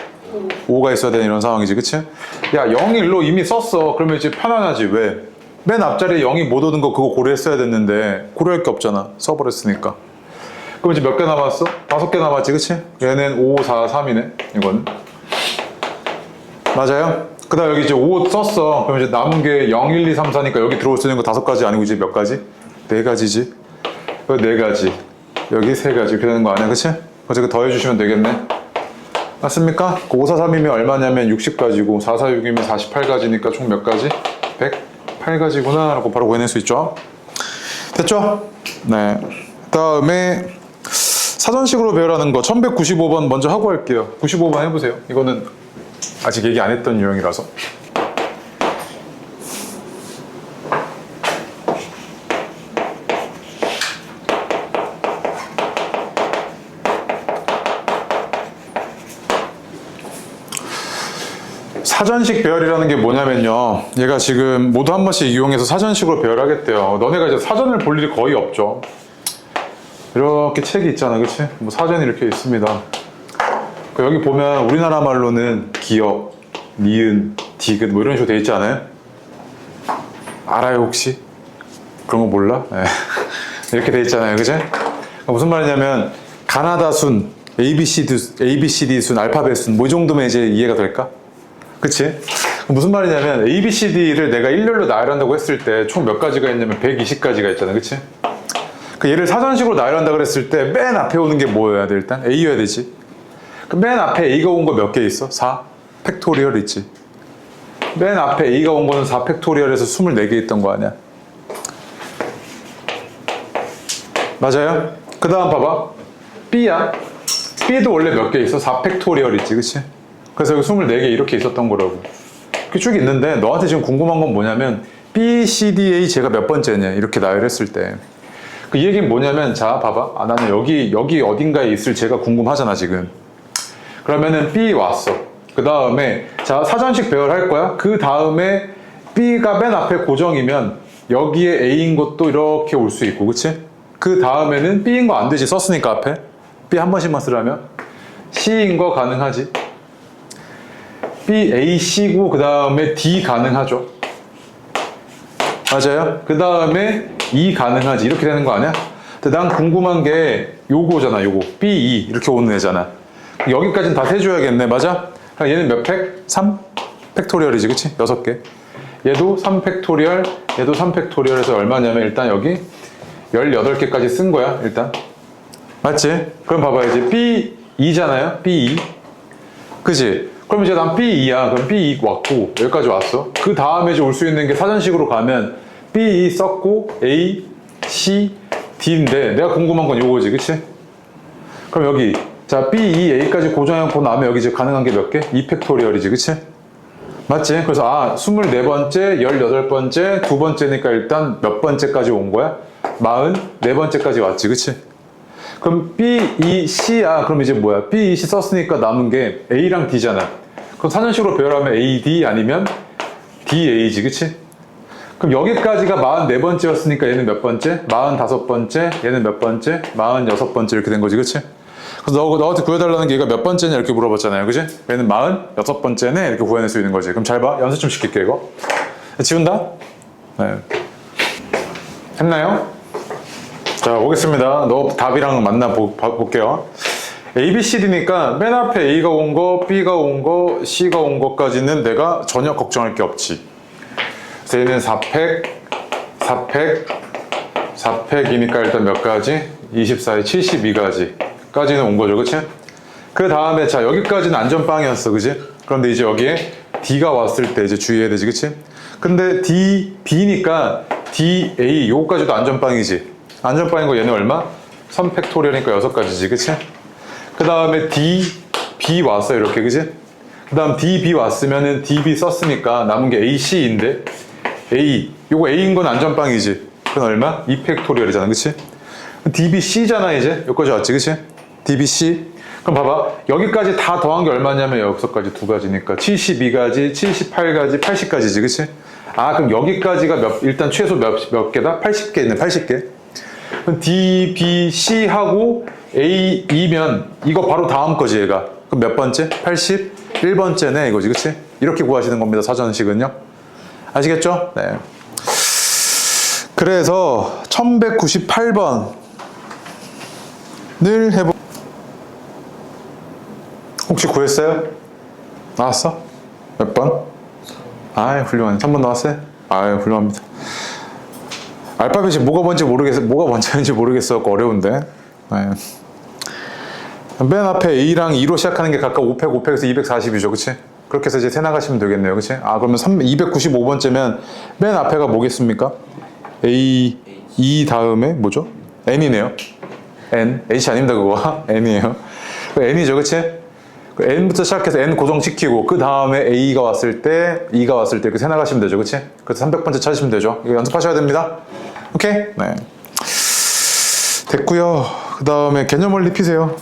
5가 있어야 되는 이런 상황이지, 그치? 야, 0일로 이미 썼어. 그러면 이제 편안하지. 왜? 맨 앞자리에 0이 못 오는 거 그거 고려했어야 됐는데 고려할 게 없잖아. 써버렸으니까. 그럼 이제 몇 개 남았어? 5개 남았지, 그치? 얘는 5, 4, 3이네, 이거는. 맞아요? 그 다음 여기 이제 5 썼어. 그럼 이제 남은 게 0, 1, 2, 3, 4니까 여기 들어올 수 있는 거 5가지 아니고 이제 몇 가지? 4가지지. 여기 4가지. 여기 3가지. 이렇게 되는 거 아니야, 그치? 그래서 이거 더해주시면 되겠네. 맞습니까? 5, 4, 3이면 얼마냐면 60가지고 4, 4, 6이면 48가지니까 총 몇 가지? 108가지구나 라고 바로 구해낼 수 있죠. 됐죠? 네. 그 다음에 사전식으로 배열하는 거 1195번 먼저 하고 할게요. 95번 해보세요. 이거는 아직 얘기 안 했던 유형이라서. 사전식 배열이라는 게 뭐냐면요, 얘가 지금 모두 한 번씩 이용해서 사전식으로 배열하겠대요. 너네가 이제 사전을 볼 일이 거의 없죠. 이렇게 책이 있잖아, 그치? 뭐 사전이 이렇게 있습니다. 여기 보면 우리나라 말로는 기역, 니은, 디귿 뭐 이런 식으로 돼 있지 않아요? 알아요, 혹시? 그런 거 몰라? 네. 이렇게 돼 있잖아요, 그치? 무슨 말이냐면 가나다 순, ABCD 순, 알파벳 순 뭐 이 정도면 이제 이해가 될까? 그치? 무슨 말이냐면 ABCD를 내가 일렬로 나열한다고 했을 때 총 몇 가지가 있냐면 120가지가 있잖아, 그치? 그 얘를 사전식으로 나열한다 그랬을 때 맨 앞에 오는 게 뭐여야 돼? 일단 A여야 되지. 그 맨 앞에 A가 온 거 몇 개 있어? 4 팩토리얼 있지. 맨 앞에 A가 온 거는 4 팩토리얼에서 24개 있던 거 아니야? 맞아요? 그 다음 봐봐. B야. B도 원래 몇 개 있어? 4 팩토리얼 있지, 그치? 그래서 여기 24개 이렇게 있었던 거라고. 이렇게 쭉 있는데 너한테 지금 궁금한 건 뭐냐면 B, C, D, A 제가 몇 번째냐 이렇게 나열했을 때 그 얘기는 뭐냐면 자 봐봐. 아, 나는 여기 어딘가에 있을 제가 궁금하잖아 지금. 그러면은 B 왔어. 그 다음에 자 사전식 배열할 거야. 그 다음에 B가 맨 앞에 고정이면 여기에 A인 것도 이렇게 올 수 있고, 그치? 그 다음에는 B인 거 안 되지, 썼으니까 앞에. B 한 번씩만 쓰려면 C인 거 가능하지. B, A, C고 그 다음에 D 가능하죠. 맞아요? 그 다음에 E 가능하지. 이렇게 되는 거 아니야? 근데 난 궁금한 게 요거잖아, 요거. B, E 이렇게 오는 애잖아. 여기까지는 다 세줘야겠네, 맞아? 얘는 몇 팩? 3 팩토리얼이지, 그치? 6개. 얘도 3 팩토리얼, 얘도 3 팩토리얼에서 얼마냐면 일단 여기 18개까지 쓴 거야, 일단. 맞지? 그럼 봐봐, 이제 B2잖아요? B2. 그치? 그럼 이제 난 B2야. 그럼 B2 왔고, 여기까지 왔어. 그 다음에 이제 올 수 있는 게 사전식으로 가면 B2 썼고, A, C, D인데, 내가 궁금한 건 요거지, 그치? 그럼 여기, 자, B2, A까지 고정해놓고 나면 여기 이제 가능한 게 몇 개? 2 팩토리얼이지, 그치? 맞지? 그래서, 아, 24번째, 18번째, 두 번째니까 일단 몇 번째까지 온 거야? 44번째까지 왔지, 그치? 그럼 B, E, C야. 그럼 이제 뭐야? B, E, C 썼으니까 남은 게 A랑 D잖아. 그럼 사전식으로 배열하면 A, D 아니면 D, A지, 그치? 그럼 여기까지가 44번째였으니까 얘는 몇 번째? 45번째, 얘는 몇 번째? 46번째 이렇게 된 거지, 그치? 그래서 너한테 구해달라는 게 얘가 몇 번째냐 이렇게 물어봤잖아요, 그치? 얘는 46번째네 이렇게 구해낼 수 있는 거지. 그럼 잘 봐. 연습 좀 시킬게, 이거. 지운다? 네. 했나요? 자, 보겠습니다. 너 답이랑 볼게요. A, B, C, D니까 맨 앞에 A가 온 거, B가 온 거, C가 온 거까지는 내가 전혀 걱정할 게 없지. 그래서 얘는 4팩, 4팩, 4팩이니까 일단 몇 가지? 24에 72가지까지는 온 거죠, 그치? 그 다음에 자, 여기까지는 안전빵이었어, 그치? 그런데 이제 여기에 D가 왔을 때 이제 주의해야 되지, 그치? 근데 D, B니까 D, A, 요거까지도 안전빵이지. 안전빵인 거 얘는 얼마? 3팩토리얼이니까 6가지지, 그치? 그 다음에 D, B 왔어, 이렇게, 그치? 그 다음 D, B 왔으면은 D, B 썼으니까 남은 게 A, C인데 A, 요거 A인 건 안전빵이지. 그건 얼마? 2팩토리얼이잖아, 그치? D, B, C잖아, 이제. 여기까지 왔지, 그치? D, B, C. 그럼 봐봐. 여기까지 다 더한 게 얼마냐면 6가지, 2가지니까 72가지, 78가지, 80가지지, 그치? 아, 그럼 여기까지가 일단 최소 몇 개다? 80개 있네, 80개. 그럼 D, B, C 하고 A, E면 이거 바로 다음 거지, 얘가. 그럼 몇 번째? 81번째네, 이거지, 그치? 이렇게 구하시는 겁니다, 사전식은요. 아시겠죠? 네. 그래서 1198번을 혹시 구했어요? 나왔어? 몇 번? 아이, 훌륭하네. 3번 나왔어요? 아이, 훌륭합니다. 알파벳이 뭐가 먼저인지 모르겠어. 어려운데. 네. 맨 앞에 A랑 E로 시작하는 게 각각 5팩, 5팩에서 240이죠. 그치? 그렇게 해서 이제 세나가시면 되겠네요. 그치? 아, 그러면 295번째면 맨 앞에가 뭐겠습니까? A, E 다음에 뭐죠? N이네요. N. H 아닙니다, 그거. N이에요. N이죠. 그치? N부터 시작해서 N 고정시키고 그 다음에 A가 왔을 때, E가 왔을 때 이렇게 세나가시면 되죠. 그치? 그래서 300번째 찾으시면 되죠. 이거 연습하셔야 됩니다. 오케이? 네. 됐고요. 그 다음에 개념을 입히세요.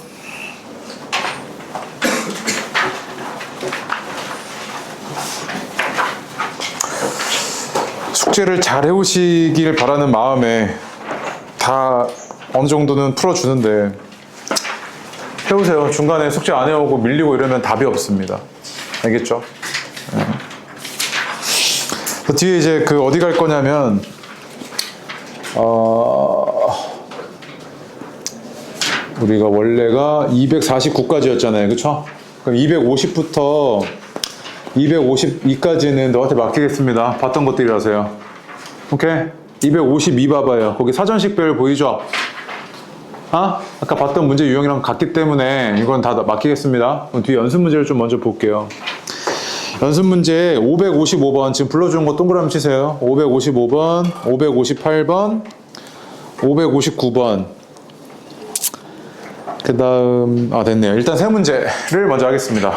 숙제를 잘 해오시길 바라는 마음에 다 어느 정도는 풀어주는데 해오세요. 중간에 숙제 안 해오고 밀리고 이러면 답이 없습니다. 알겠죠? 네. 뒤에 이제 그 어디 갈 거냐면 우리가 원래가 249까지였잖아요. 그쵸? 그럼 250부터 252까지는 너한테 맡기겠습니다. 봤던 것들이라서요. 오케이? 252 봐봐요. 거기 사전식 배열 보이죠? 아까 봤던 문제 유형이랑 같기 때문에 이건 다 맡기겠습니다. 그럼 뒤에 연습 문제를 좀 먼저 볼게요. 연습 문제 555번 지금 불러주는 거 동그라미 치세요. 555번, 558번, 559번. 그 다음 됐네요. 일단 세 문제를 먼저 하겠습니다.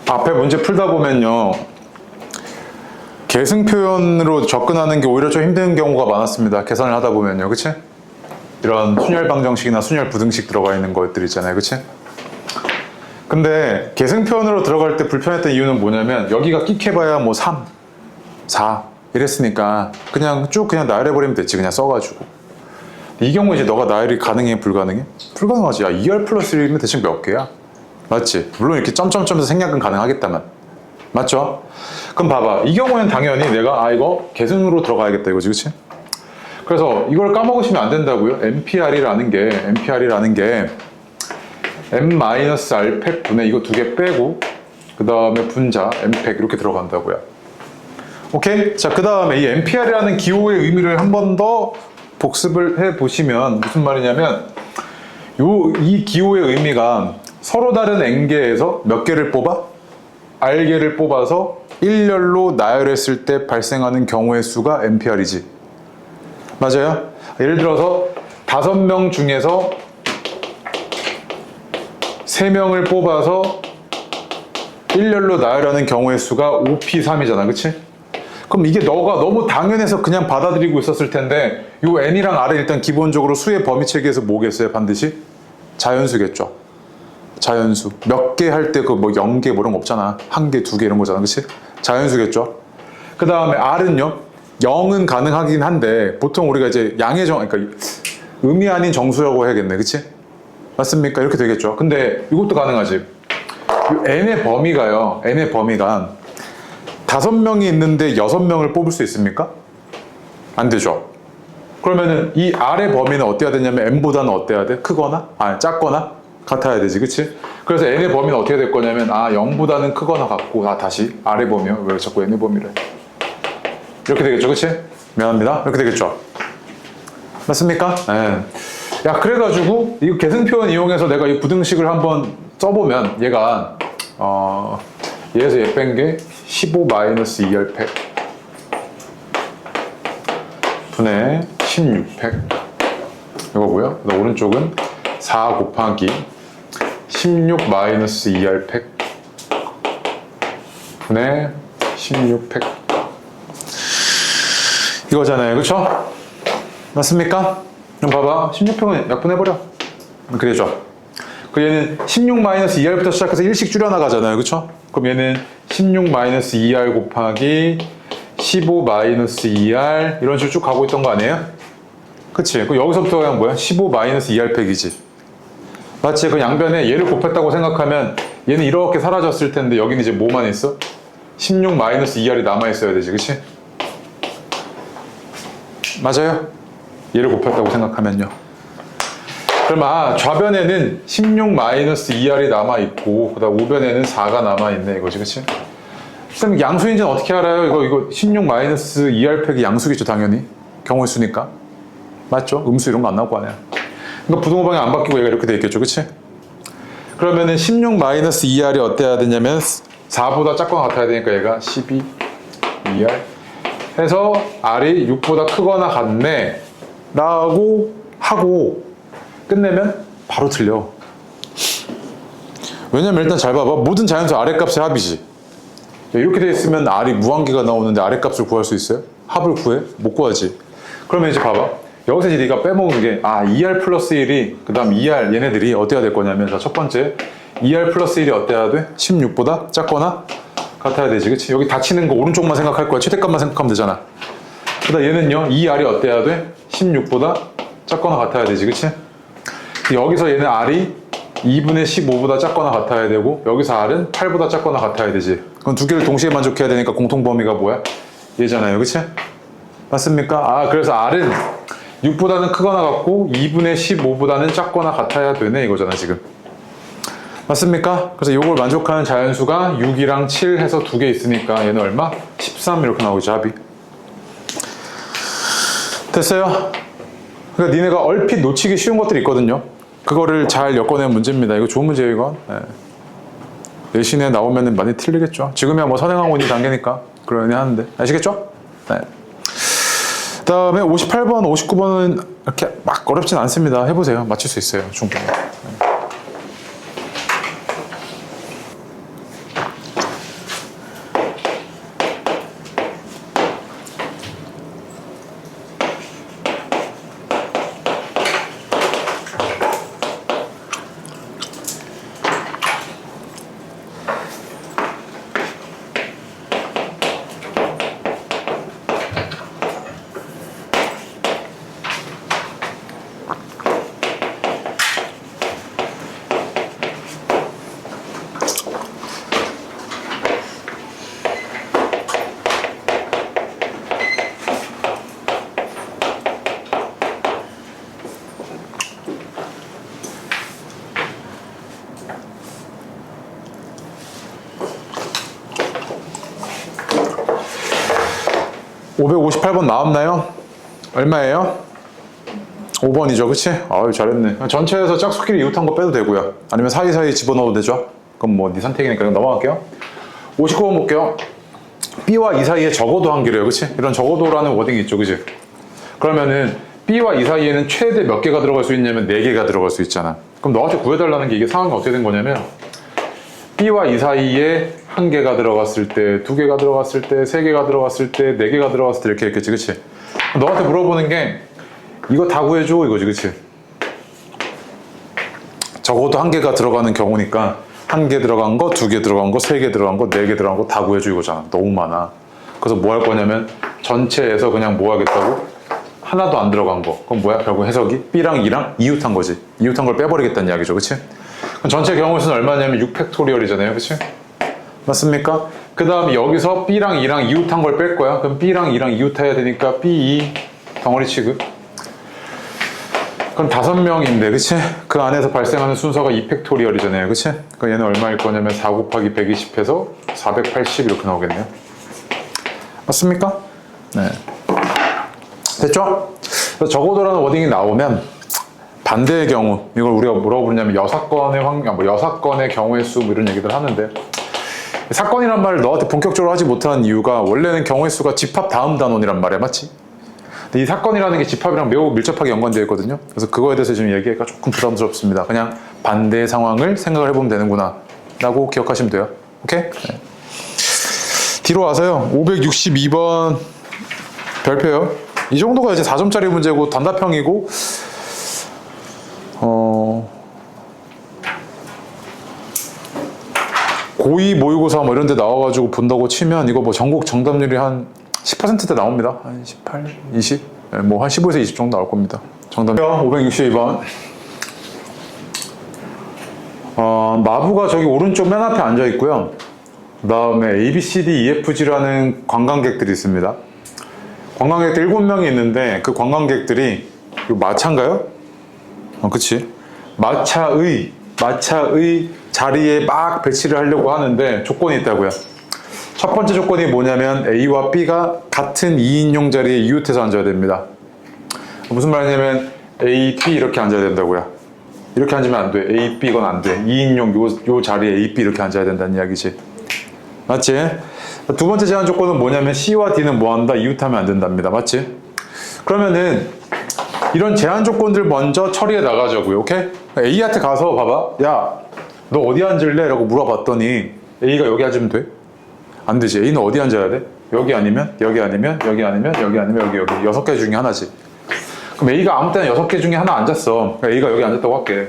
앞에 문제 풀다 보면요, 계승 표현으로 접근하는 게 오히려 좀 힘든 경우가 많았습니다. 계산을 하다 보면요, 그치? 이런 순열 방정식이나 순열 부등식 들어가 있는 것들 있잖아요, 그치? 근데 계승 표현으로 들어갈 때 불편했던 이유는 뭐냐면 여기가 끽해봐야 뭐 3, 4 이랬으니까 그냥 쭉 그냥 나열해버리면 됐지, 그냥 써가지고. 이 경우에 이제 너가 나열이 가능해, 불가능해? 불가능하지. 2R 플러스 1이면 대충 몇 개야? 맞지? 물론 이렇게 점점점에서 생략은 가능하겠다만, 맞죠? 그럼 봐봐, 이 경우에는 당연히 내가 이거 계승으로 들어가야겠다 이거지, 그치? 그래서 이걸 까먹으시면 안 된다고요. MPR이라는 게 M-R팩 분의 이거 두 개 빼고 그 다음에 분자 M팩 이렇게 들어간다고요. 오케이? 자, 그 다음에 이 MPR이라는 기호의 의미를 한 번 더 복습을 해보시면 무슨 말이냐면 이 기호의 의미가 서로 다른 N개에서 몇 개를 뽑아? R개를 뽑아서 일렬로 나열했을 때 발생하는 경우의 수가 MPR이지. 맞아요? 예를 들어서 5명 중에서 3명을 뽑아서 일렬로 나열하는 경우의 수가 5P3이잖아, 그치? 그럼 이게 너가 너무 당연해서 그냥 받아들이고 있었을 텐데 요 N이랑 R은 일단 기본적으로 수의 범위 체계에서 뭐겠어요, 반드시? 자연수겠죠. 자연수. 몇 개 할 때 그 뭐 0개 뭐 이런 거 없잖아. 1개, 2개 이런 거잖아, 그치? 자연수겠죠. 그 다음에 R은요, 0은 가능하긴 한데 보통 우리가 이제 양의 그러니까 의미 아닌 정수라고 해야겠네, 그치? 맞습니까? 이렇게 되겠죠. 근데 이것도 가능하지. n의 범위가 5명이 있는데 6명을 뽑을 수 있습니까? 안 되죠. 그러면은 이 R의 범위는 어때야 되냐면 n보다는 어때야 돼? 크거나? 작거나? 같아야 되지, 그치? 그래서 n의 범위는 어떻게 될 거냐면 0보다는 크거나 같고 다시 R의 범위요. 왜 자꾸 n의 범위를 해? 이렇게 되겠죠, 그치? 미안합니다. 이렇게 되겠죠. 맞습니까? 네. 야, 그래가지고 이 계승 표현 이용해서 내가 이 부등식을 한번 써보면 얘가 얘에서 얘 뺀 게 15-2R팩 분의 16팩 이거고요. 오른쪽은 4 곱하기 16-2R팩 분의 16팩 이거잖아요, 그쵸? 맞습니까? 그럼 봐봐, 16팩은 약분해버려. 그래죠. 그 얘는 16-2R부터 시작해서 1씩 줄여나가잖아요, 그쵸? 그럼 얘는 16-2R 곱하기 15-2R 이런 식으로 쭉 가고 있던 거 아니에요? 그치? 그럼 여기서부터 그냥 뭐야? 15-2R팩이지. 맞지? 그 양변에 얘를 곱했다고 생각하면 얘는 이렇게 사라졌을 텐데 여기는 이제 뭐만 있어? 16-2R이 남아있어야 되지, 그치? 맞아요? 얘를 곱했다고 생각하면요. 그럼 좌변에는 16-2R이 남아있고 그 다음 우변에는 4가 남아있네 이거지, 그치? 그럼 양수인지는 어떻게 알아요? 이거 16-2R팩이 양수겠죠, 당연히. 경우의 수니까. 맞죠? 음수 이런 거 안 나올 거 아니야. 그러니까 부등호방이 안 바뀌고 얘가 이렇게 돼 있겠죠, 그치? 그러면은 16-2R이 어때야 되냐면 4보다 작거나 같아야 되니까 얘가 12-2R 해서 R이 6보다 크거나 같네 라고 하고 끝내면 바로 틀려. 왜냐면 일단 잘 봐봐. 모든 자연수 아랫값의 합이지. 이렇게 돼 있으면 R이 무한개가 나오는데 아랫값을 구할 수 있어요? 합을 구해? 못 구하지. 그러면 이제 봐봐. 여기서 이제 네가 빼먹은 게 2R 플러스 1이 그 다음 2R 얘네들이 어때야 될 거냐면 자, 첫 번째 2R 플러스 1이 어때야 돼? 16보다 작거나 같아야 되지, 그치? 여기 닫히는 거 오른쪽만 생각할 거야. 최대값만 생각하면 되잖아. 그 다음 얘는요 2R이 어때야 돼? 16보다 작거나 같아야 되지, 그치? 여기서 얘는 R이 2분의 15보다 작거나 같아야 되고 여기서 R은 8보다 작거나 같아야 되지. 그럼 두 개를 동시에 만족해야 되니까 공통 범위가 뭐야? 얘잖아요, 그치? 맞습니까? 그래서 R은 6보다는 크거나 같고 2분의 15보다는 작거나 같아야 되네 이거잖아 지금. 맞습니까? 그래서 이걸 만족하는 자연수가 6이랑 7 해서 두 개 있으니까 얘는 얼마? 13 이렇게 나오죠 합이. 됐어요? 그러니까 니네가 얼핏 놓치기 쉬운 것들이 있거든요. 그거를 잘 엮어내는 문제입니다. 이거 좋은 문제예요 이건. 네. 내신에 나오면 많이 틀리겠죠. 지금이야 뭐 선행학원이 단계니까 그러니 하는데 아시겠죠? 네. 그 다음에 58번, 59번은 이렇게 막 어렵진 않습니다. 해보세요. 맞출 수 있어요. 충분히. 네. (558번) 나왔나요? 얼마예요? 5번이죠 그치? 아유 잘했네. 전체에서 짝수끼리 이웃한 거 빼도 되고요 아니면 사이사이 집어넣어도 되죠. 그럼 뭐 네 선택이니까 넘어갈게요. 59번 볼게요. B와 E 사이에 적어도 한 개래요 그치? 이런 적어도라는 워딩이 있죠 그치? 그러면은 B와 E 사이에는 최대 몇 개가 들어갈 수 있냐면 4개가 들어갈 수 있잖아. 그럼 너한테 구해달라는 게 이게 상황이 어떻게 된 거냐면 B와 E 사이에 1개가 들어갔을 때, 2개가 들어갔을 때, 3개가 들어갔을 때, 4개가 들어갔을 때 이렇게 했겠지 그치? 너한테 물어보는 게 이거 다 구해줘 이거지 그치? 적어도 1개가 들어가는 경우니까 1개 들어간 거, 2개 들어간 거, 3개 들어간 거, 4개 들어간 거 다 구해줘 이거잖아. 너무 많아. 그래서 뭐 할 거냐면 전체에서 그냥 뭐 하겠다고? 하나도 안 들어간 거. 그럼 뭐야? 결국 해석이 B랑 E랑 이웃한 거지. 이웃한 걸 빼버리겠다는 이야기죠 그치? 그럼 전체 경우의 수는 얼마냐면 6팩토리얼이잖아요 그치? 맞습니까? 그 다음에 여기서 B랑 E랑 이웃한 걸 뺄 거야. 그럼 B랑 E랑 이웃해야 되니까 B, E 덩어리 취급. 그럼 5명인데 그치? 그 안에서 발생하는 순서가 2팩토리얼이잖아요 그치? 그럼 얘는 얼마일 거냐면 4 곱하기 120 해서 480 이렇게 나오겠네요. 맞습니까? 네. 됐죠? 적어도라는 워딩이 나오면 반대의 경우, 이걸 우리가 뭐라고 부르냐면 여사건의 확률, 뭐 여사건의 경우의 수 뭐 이런 얘기들 하는데, 사건이란 말을 너한테 본격적으로 하지 못하는 이유가 원래는 경우의 수가 집합 다음 단원이란 말이야, 맞지? 근데 이 사건이라는 게 집합이랑 매우 밀접하게 연관되어 있거든요. 그래서 그거에 대해서 지금 얘기하기가 조금 부담스럽습니다. 그냥 반대의 상황을 생각을 해보면 되는구나 라고 기억하시면 돼요. 오케이? 네. 뒤로 와서요. 562번 별표요. 이 정도가 이제 4점짜리 문제고 단답형이고 고2 모의고사 뭐 이런 데 나와가지고 본다고 치면 이거 뭐 전국 정답률이 한 10%대 나옵니다. 한 18, 20? 뭐 한 15에서 20 정도 나올 겁니다. 정답 562번. 마부가 저기 오른쪽 맨 앞에 앉아 있고요. 그 다음에 A, B, C, D, E, F, G라는 관광객들이 있습니다. 관광객들 7명이 있는데 그 관광객들이 이거 마차인가요? 그치. 마차의 자리에 막 배치를 하려고 하는데 조건이 있다고요. 첫 번째 조건이 뭐냐면 A와 B가 같은 2인용 자리에 이웃해서 앉아야 됩니다. 무슨 말이냐면 A, B 이렇게 앉아야 된다고요. 이렇게 앉으면 안 돼. A, B 이건 안 돼. 2인용 요 자리에 A, B 이렇게 앉아야 된다는 이야기지. 맞지? 두 번째 제한 조건은 뭐냐면 C와 D는 뭐 한다? 이웃하면 안 된답니다. 맞지? 그러면은 이런 제한 조건들 먼저 처리해 나가자고요. 오케이? A한테 가서 봐봐. 야, 너 어디 앉을래? 라고 물어봤더니 A가 여기 앉으면 돼? 안 되지. A는 어디 앉아야 돼? 여기 아니면 여기 아니면 여기 아니면 여기 아니면 여기 6개 중에 하나지. 그럼 A가 아무 때나 6개 중에 하나 앉았어. 그러니까 A가 여기 앉았다고 할게.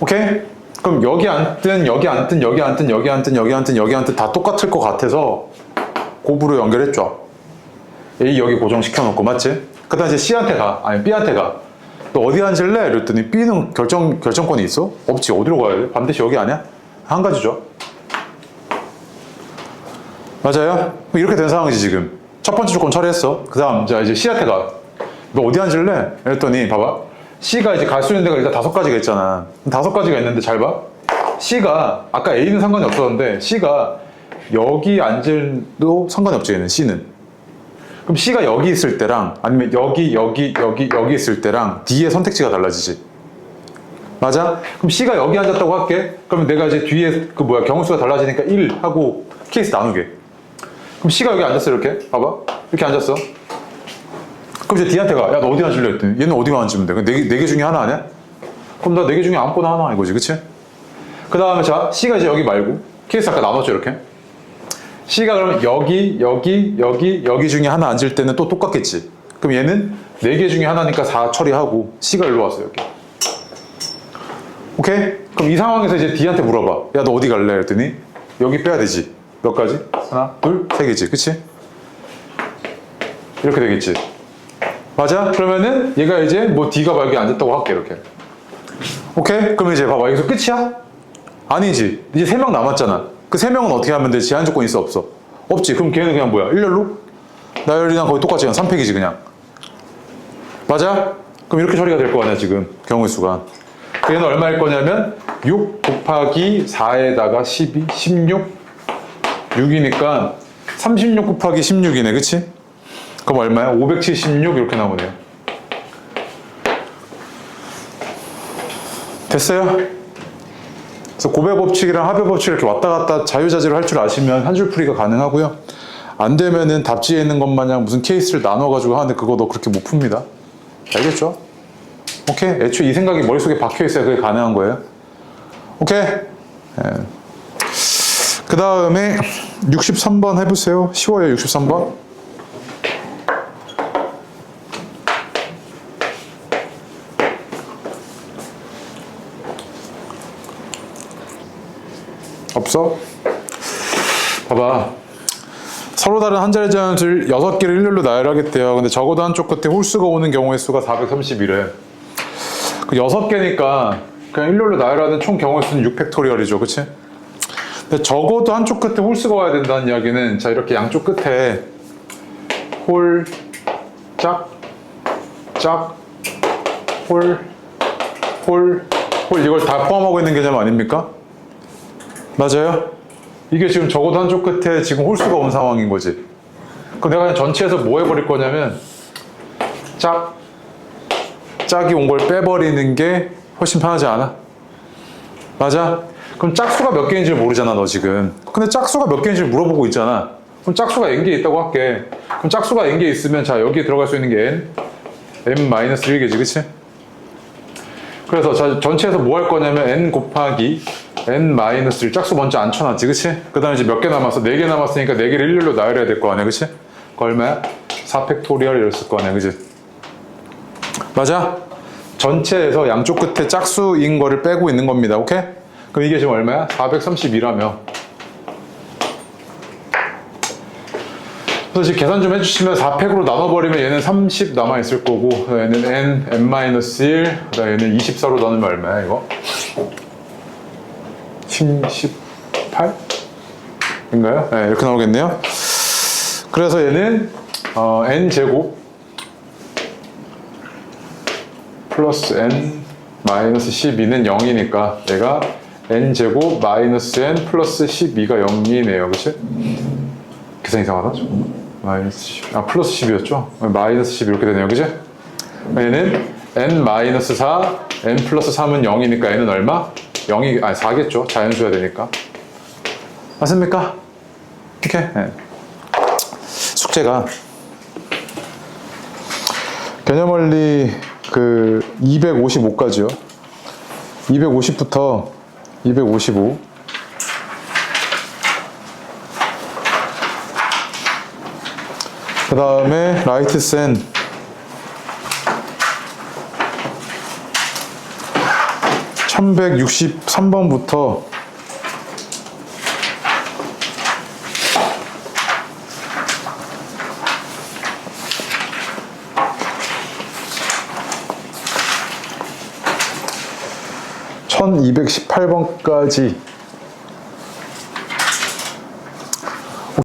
오케이? 그럼 여기 앉든 여기 앉든 여기 앉든 여기 앉든 여기 앉든 여기 앉든 다 똑같을 것 같아서 곱으로 연결했죠. A 여기 고정시켜놓고 맞지? 그 다음 이제 C한테 가. 아니 B한테 가. 너 어디 앉을래? 이랬더니 B는 결정권이 있어? 없지. 어디로 가야 돼? 반드시 여기 아니야? 한 가지죠. 맞아요? 이렇게 된 상황이지 지금. 첫 번째 조건 처리했어. 그 다음, 자, 이제 C한테 가. 너 어디 앉을래? 이랬더니, 봐봐. C가 이제 갈 수 있는 데가 일단 5가지가 있잖아. 5가지가 있는데 잘 봐. C가, 아까 A는 상관이 없었는데, C가 여기 앉을도 상관이 없지, 얘는, C는. 그럼 C가 여기 있을 때랑, 아니면 여기 있을 때랑 D의 선택지가 달라지지. 맞아? 그럼 C가 여기 앉았다고 할게. 그러면 내가 이제 뒤에 경우수가 달라지니까 1 하고 케이스 나누게. 그럼 C가 여기 앉았어, 이렇게. 봐봐. 이렇게 앉았어. 그럼 이제 D한테 가. 야, 너 어디 앉을래? 했더니 얘는 어디가 앉으면 돼? 네 개 중에 하나 아니야? 그럼 나 4개 중에 아무거나 하나 이거지, 그치? 그 다음에 자, C가 이제 여기 말고 케이스 아까 나눴죠, 이렇게. C가 그러면 여기 중에 하나 앉을 때는 또 똑같겠지. 그럼 얘는 4개 중에 하나니까 4 처리하고 C가 일로 왔어, 여기. 오케이? 그럼 이 상황에서 이제 D한테 물어봐. 야, 너 어디 갈래? 그랬더니 여기 빼야 되지. 몇 가지? 하나, 둘, 3개지. 그치? 이렇게 되겠지. 맞아? 그러면은 얘가 이제 뭐 D가 여기 앉았다고 할게, 이렇게. 오케이? 그럼 이제 봐봐. 여기서 끝이야? 아니지. 이제 3명 남았잖아. 그 3명은 어떻게 하면 돼? 제한 조건 있어, 없어? 없지. 그럼 걔는 그냥 뭐야? 일렬로? 나열이랑 거의 똑같지. 그냥 3팩이지, 그냥. 맞아? 그럼 이렇게 처리가 될 거 아니야, 지금. 경우의 수가. 얘는 얼마일 거냐면 6 곱하기 4에다가 12, 16, 6이니까 36 곱하기 16이네, 그치? 그럼 얼마야? 576 이렇게 나오네요. 됐어요? 그래서 고배 법칙이랑 합의 법칙 이렇게 왔다 갔다 자유자재로 할 줄 아시면 한 줄 풀이가 가능하고요. 안 되면은 답지에 있는 것 마냥 무슨 케이스를 나눠가지고 하는데 그거 너 그렇게 못 풉니다. 알겠죠? 오케이? 애초에 이 생각이 머릿속에 박혀있어야 그게 가능한 거예요. 오케이? 예. 그 다음에 63번 해보세요. 쉬워요, 63번. 없어? 봐봐. 서로 다른 한 자리 자연수를 6개를 일렬로 나열하겠대요. 근데 적어도 한쪽 끝에 홀수가 오는 경우의 수가 431회. 그 6개니까 그냥 일렬로 나열하는 총 경우의 수는 6팩토리얼이죠. 그치? 근데 적어도 한쪽 끝에 홀수가 와야 된다는 이야기는 자, 이렇게 양쪽 끝에 홀, 짝, 짝, 홀, 홀, 홀 이걸 다 포함하고 있는 개념 아닙니까? 맞아요? 이게 지금 적어도 한쪽 끝에 지금 홀수가 온 상황인 거지. 그럼 내가 그냥 전체에서 뭐 해버릴 거냐면 짝이 온 걸 빼버리는 게 훨씬 편하지 않아? 맞아? 그럼 짝수가 몇 개인지 모르잖아, 너 지금. 근데 짝수가 몇 개인지 물어보고 있잖아. 그럼 짝수가 n개 있다고 할게. 그럼 짝수가 n개 있으면 자, 여기에 들어갈 수 있는 게 n-1개지, 그치? 그래서 자, 전체에서 뭐 할 거냐면 n 곱하기 n-1 짝수 먼저 안 쳐놨지, 그치? 그 다음에 이제 몇 개 남았어? 4개 남았으니까 4개를 일렬로 나열해야 될 거 아니야, 그치? 그 얼마야? 4팩토리얼 이랬을 거 아니야, 그치? 맞아? 전체에서 양쪽 끝에 짝수인 거를 빼고 있는 겁니다, 오케이? 그럼 이게 지금 얼마야? 432라며. 그래서 지금 계산 좀 해주시면 4팩으로 나눠버리면 얘는 30 남아있을 거고, 얘는 n-1, 그 다음에 얘는 24로 나누면 얼마야, 이거? 18? 인가요? 네, 이렇게 나오겠네요. 그래서 얘는 n제곱 플러스 n 마이너스 12는 0이니까 얘가 n제곱 마이너스 n 플러스 12가 0이네요. 그치? 계산 이상하다? 마이너스 10, 플러스 10이었죠? 마이너스 10 이렇게 되네요. 그치? 얘는 n 마이너스 4, n 플러스 3은 0이니까 n은 얼마? 0이, 4겠죠. 자연수야 되니까. 맞습니까? 오케이. 네. 숙제가 개념원리 255까지요. 250부터 255. 그 다음에 라이트센 1163번부터 (1218번까지)